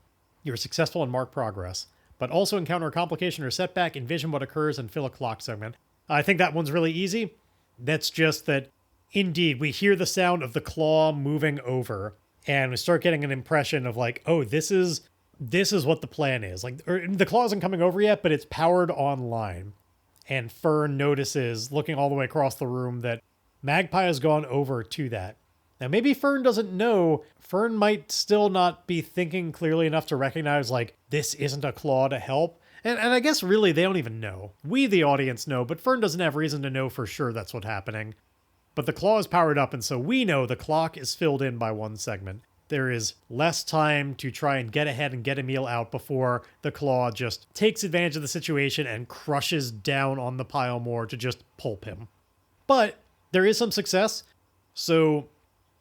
You're successful and mark progress, but also encounter a complication or setback, envision what occurs, and fill a clock segment. I think that one's really easy. That's just that, indeed, we hear the sound of the claw moving over, and we start getting an impression of this is what the plan is. The claw isn't coming over yet, but it's powered online. And Fern notices, looking all the way across the room, that Magpie has gone over to that. Now, maybe Fern doesn't know. Fern might still not be thinking clearly enough to recognize, this isn't a claw to help. And I guess really they don't even know. We, the audience, know, but Fern doesn't have reason to know for sure that's what's happening. But the claw is powered up, and so we know the clock is filled in by 1 segment. There is less time to try and get ahead and get Emile out before the claw just takes advantage of the situation and crushes down on the pile more to just pulp him. But There is some success. So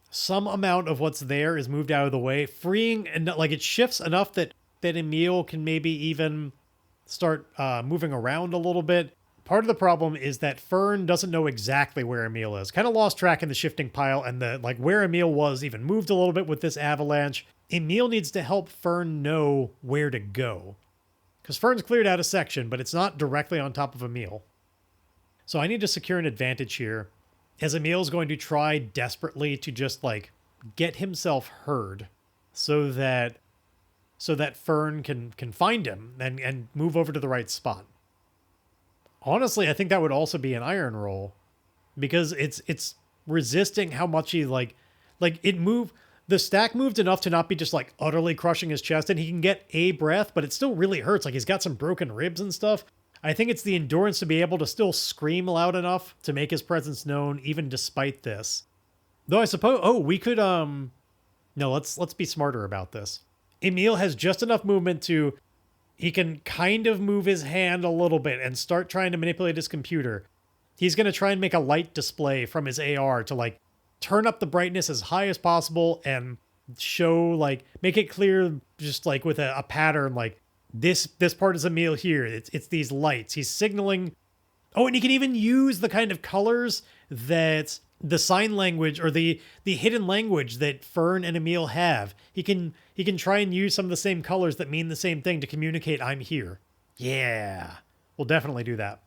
some amount of what's there is moved out of the way, freeing, and like it shifts enough that Emile can maybe even start moving around a little bit. Part of the problem is that Fern doesn't know exactly where Emile is. Kind of lost track in the shifting pile, and the like where Emile was even moved a little bit with this avalanche. Emile needs to help Fern know where to go. Because Fern's cleared out a section, but it's not directly on top of Emile. So I need to secure an advantage here, as Emile's going to try desperately to just like get himself heard so that Fern can find him and move over to the right spot. Honestly, I think that would also be an iron roll, because it's resisting how much he like it moved. The stack moved enough to not be just like utterly crushing his chest, and he can get a breath, but it still really hurts. Like he's got some broken ribs and stuff. I think it's the endurance to be able to still scream loud enough to make his presence known, even despite this. Though I suppose, we could, no, let's be smarter about this. Emile has just enough movement to, he can kind of move his hand a little bit and start trying to manipulate his computer. He's going to try and make a light display from his AR to like turn up the brightness as high as possible and show, like, make it clear just like with a pattern, like this part is Emile here. It's these lights. He's signaling. Oh, and he can even use the kind of colors that the sign language or the hidden language that Fern and Emile have. He can try and use some of the same colors that mean the same thing to communicate I'm here. Yeah, we'll definitely do that.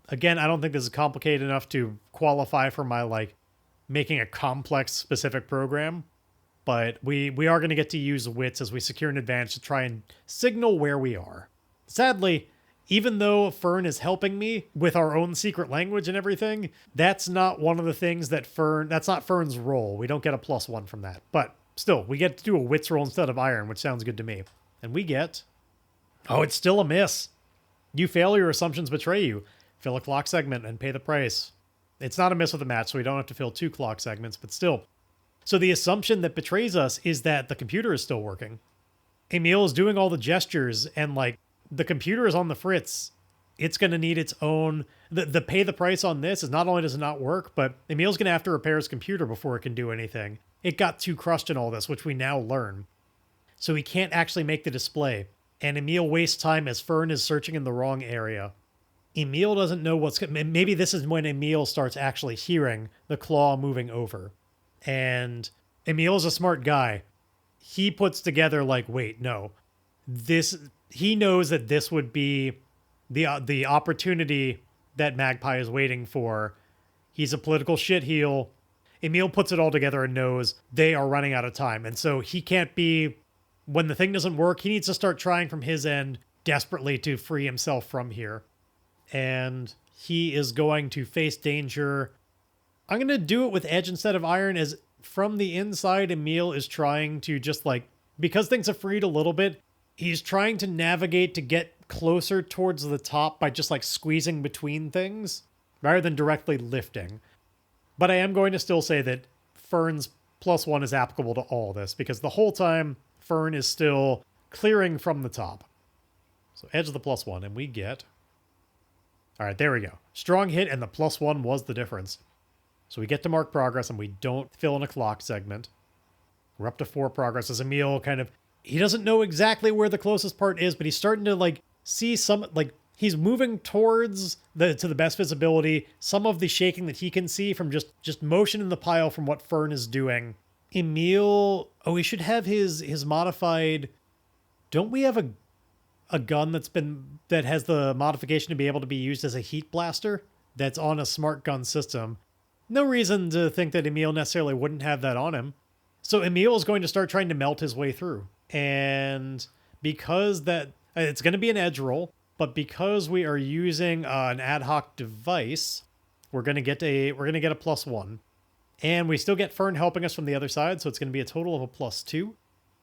Again, I don't think this is complicated enough to qualify for my like making a complex specific program, but we are going to get to use wits as we secure an advantage to try and signal where we are. Sadly, even though Fern is helping me with our own secret language and everything, that's not one of the things that that's not Fern's role. We don't get a +1 from that. But still, we get to do a wits roll instead of iron, which sounds good to me. And we get, oh, it's still a miss. You fail, your assumptions betray you. Fill a clock segment and pay the price. It's not a miss with a match, so we don't have to fill 2 clock segments, but still. So the assumption that betrays us is that the computer is still working. Emile is doing all the gestures, and like, the computer is on the fritz. It's going to need its own... The pay the price on this is not only does it not work, but Emile's going to have to repair his computer before it can do anything. It got too crushed in all this, which we now learn. So he can't actually make the display. And Emile wastes time as Fern is searching in the wrong area. Emile doesn't know what's... Maybe this is when Emile starts actually hearing the claw moving over. And Emile is a smart guy. He puts together like, wait, no. He knows that this would be the opportunity that Magpie is waiting for. He's a political shitheel. Emile puts it all together and knows they are running out of time. And so he can't be... When the thing doesn't work, he needs to start trying from his end desperately to free himself from here. And he is going to face danger. I'm going to do it with edge instead of iron, as from the inside, Emile is trying to just like... Because things have freed a little bit, he's trying to navigate to get closer towards the top by just like squeezing between things rather than directly lifting. But I am going to still say that Fern's +1 is applicable to all this, because the whole time Fern is still clearing from the top. So edge of the +1, and we get... All right, there we go. Strong hit, and the +1 was the difference. So we get to mark progress, and we don't fill in a clock segment. We're up to 4 progress as Emile kind of... He doesn't know exactly where the closest part is, but he's starting to like see some, like he's moving towards to the best visibility, some of the shaking that he can see from just motion in the pile from what Fern is doing. Emile, oh, he should have his modified... Don't we have a gun that has the modification to be able to be used as a heat blaster that's on a smart gun system? No reason to think that Emile necessarily wouldn't have that on him. So Emile is going to start trying to melt his way through. And because that it's going to be an edge roll, but because we are using an ad hoc device, we're going to get a +1, and we still get Fern helping us from the other side, so it's going to be a total of a +2.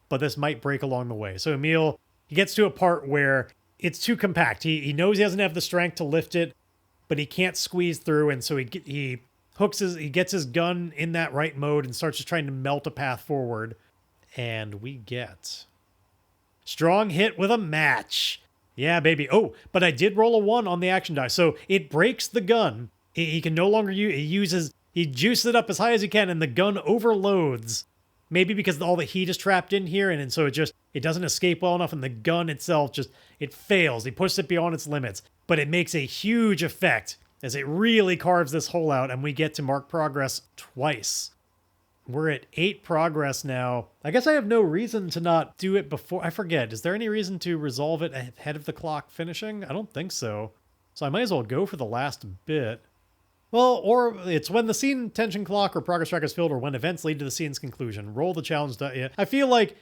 But this might break along the way. So Emile, he gets to a part where it's too compact. He knows he doesn't have the strength to lift it, but he can't squeeze through, and so he gets his gun in that right mode and starts just trying to melt a path forward. And we get strong hit with a match. Yeah, baby. Oh, but I did roll a 1 on the action die. So it breaks the gun, He can no longer use, he juices it up as high as he can, and the gun overloads. Maybe because all the heat is trapped in here, and so it doesn't escape well enough, and the gun itself it fails. He pushes it beyond its limits, but it makes a huge effect as it really carves this hole out, and we get to mark progress twice. We're at 8 progress now. I guess I have no reason to not do it before. I forget. Is there any reason to resolve it ahead of the clock finishing? I don't think so. So I might as well go for the last bit. Well, or it's when the scene tension clock or progress track is filled, or when events lead to the scene's conclusion. Roll the challenge. I feel like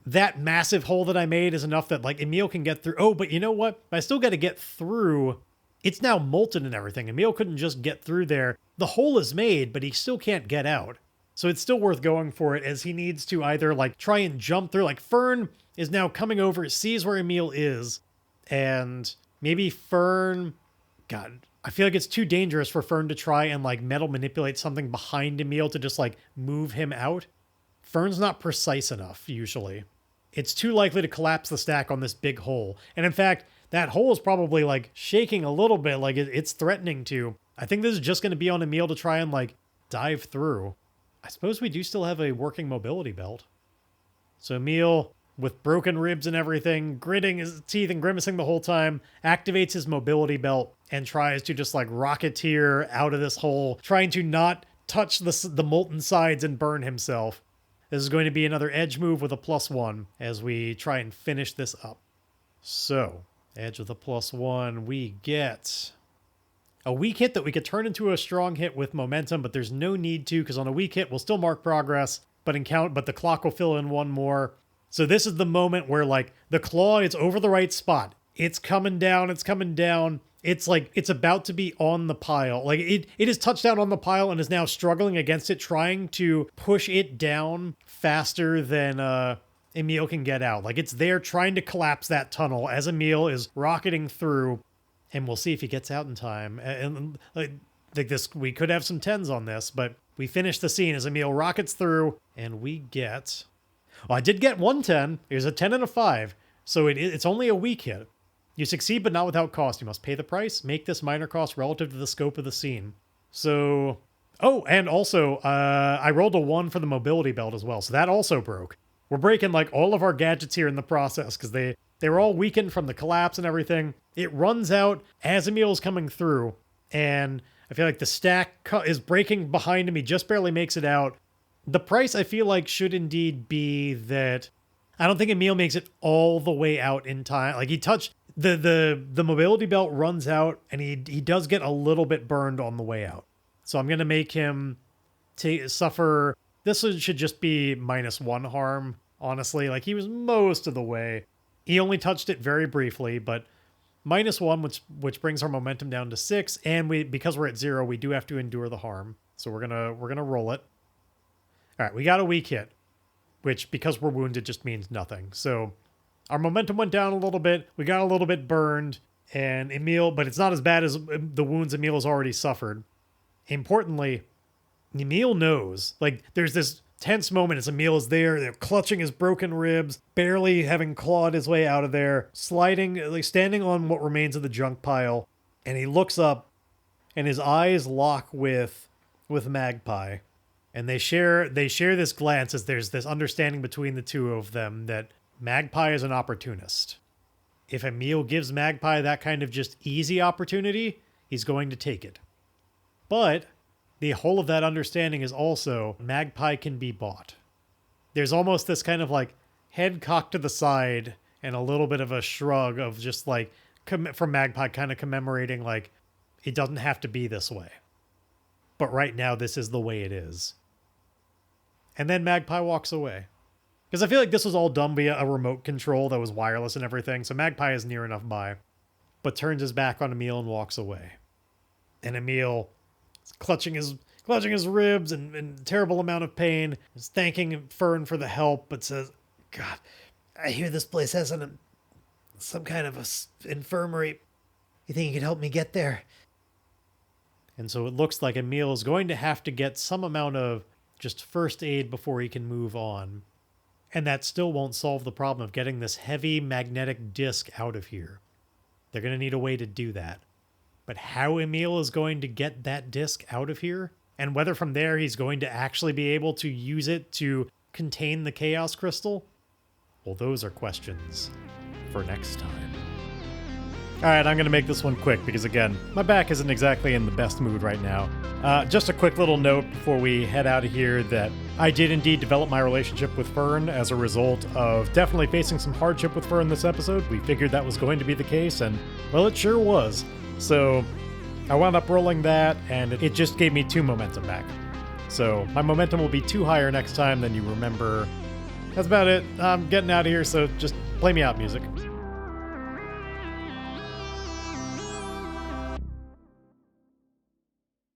that massive hole that I made is enough that, like, Emile can get through. Oh, but you know what? I still got to get through. It's now molten and everything. Emile couldn't just get through there. The hole is made, but he still can't get out. So it's still worth going for it, as he needs to either, like, try and jump through. Like, Fern is now coming over, sees where Emile is, and maybe Fern... God, I feel like it's too dangerous for Fern to try and, like, metal manipulate something behind Emile to just, like, move him out. Fern's not precise enough, usually. It's too likely to collapse the stack on this big hole. And in fact, that hole is probably, like, shaking a little bit, like it's threatening to. I think this is just going to be on Emile to try and, like, dive through. I suppose we do still have a working mobility belt. So Emile, with broken ribs and everything, gritting his teeth and grimacing the whole time, activates his mobility belt and tries to just, like, rocketeer out of this hole, trying to not touch the molten sides and burn himself. This is going to be another edge move with a +1 as we try and finish this up. So, edge with a +1, we get a weak hit that we could turn into a strong hit with momentum, but there's no need to, because on a weak hit, we'll still mark progress, but the clock will fill in one more. So this is the moment where, like, the claw is over the right spot. It's coming down, it's coming down. It's like, it's about to be on the pile. Like, it is touched down on the pile and is now struggling against it, trying to push it down faster than Emile can get out. Like, it's there trying to collapse that tunnel as Emile is rocketing through, and we'll see if he gets out in time. And like this, we could have some 10s on this, but we finish the scene as Emile rockets through, and we get... Well, I did get 1 10. There's a 10 and a 5, so it's only a weak hit. You succeed, but not without cost. You must pay the price. Make this minor cost relative to the scope of the scene. So... Oh, and also, I rolled a 1 for the mobility belt as well, so that also broke. We're breaking, like, all of our gadgets here in the process, because they were all weakened from the collapse and everything. It runs out as Emile's coming through, and I feel like the stack is breaking behind him. He just barely makes it out. The price, I feel like, should indeed be that I don't think Emile makes it all the way out in time. Like, he touched... The mobility belt runs out, and he does get a little bit burned on the way out. So I'm going to make him suffer... This should just be -1 harm, honestly. Like, he was most of the way. He only touched it very briefly, but -1, which brings our momentum down to 6, and because we're at 0, we do have to endure the harm. So we're gonna roll it. All right, we got a weak hit, which, because we're wounded, just means nothing. So our momentum went down a little bit. We got a little bit burned, and Emile, but it's not as bad as the wounds Emile has already suffered. Importantly, Emile knows. Like, there's this tense moment as Emile is there, they're clutching his broken ribs, barely having clawed his way out of there, sliding, like, standing on what remains of the junk pile, and he looks up, and his eyes lock with Magpie. And they share this glance as there's this understanding between the two of them that Magpie is an opportunist. If Emile gives Magpie that kind of just easy opportunity, he's going to take it. But the whole of that understanding is also Magpie can be bought. There's almost this kind of, like, head cocked to the side and a little bit of a shrug of just, like, from Magpie, kind of commemorating, like, it doesn't have to be this way. But right now, this is the way it is. And then Magpie walks away. Because I feel like this was all done via a remote control that was wireless and everything, so Magpie is near enough by. But turns his back on Emile and walks away. And Emile is clutching his ribs and terrible amount of pain, is thanking Fern for the help, but says, God, I hear this place has some kind of infirmary. You think you could help me get there? And so it looks like Emile is going to have to get some amount of just first aid before he can move on. And that still won't solve the problem of getting this heavy magnetic disc out of here. They're going to need a way to do that. but how Emile is going to get that disc out of here, and whether from there he's going to actually be able to use it to contain the Chaos Crystal, well, those are questions for next time. Alright, I'm going to make this one quick because, again, my back isn't exactly in the best mood right now. Just a quick little note before we head out of here that I did indeed develop my relationship with Fern as a result of definitely facing some hardship with Fern this episode. We figured that was going to be the case, and, well, it sure was. So I wound up rolling that, and it just gave me 2 momentum back. So my momentum will be 2 higher next time than you remember. That's about it. I'm getting out of here, so just play me out, music.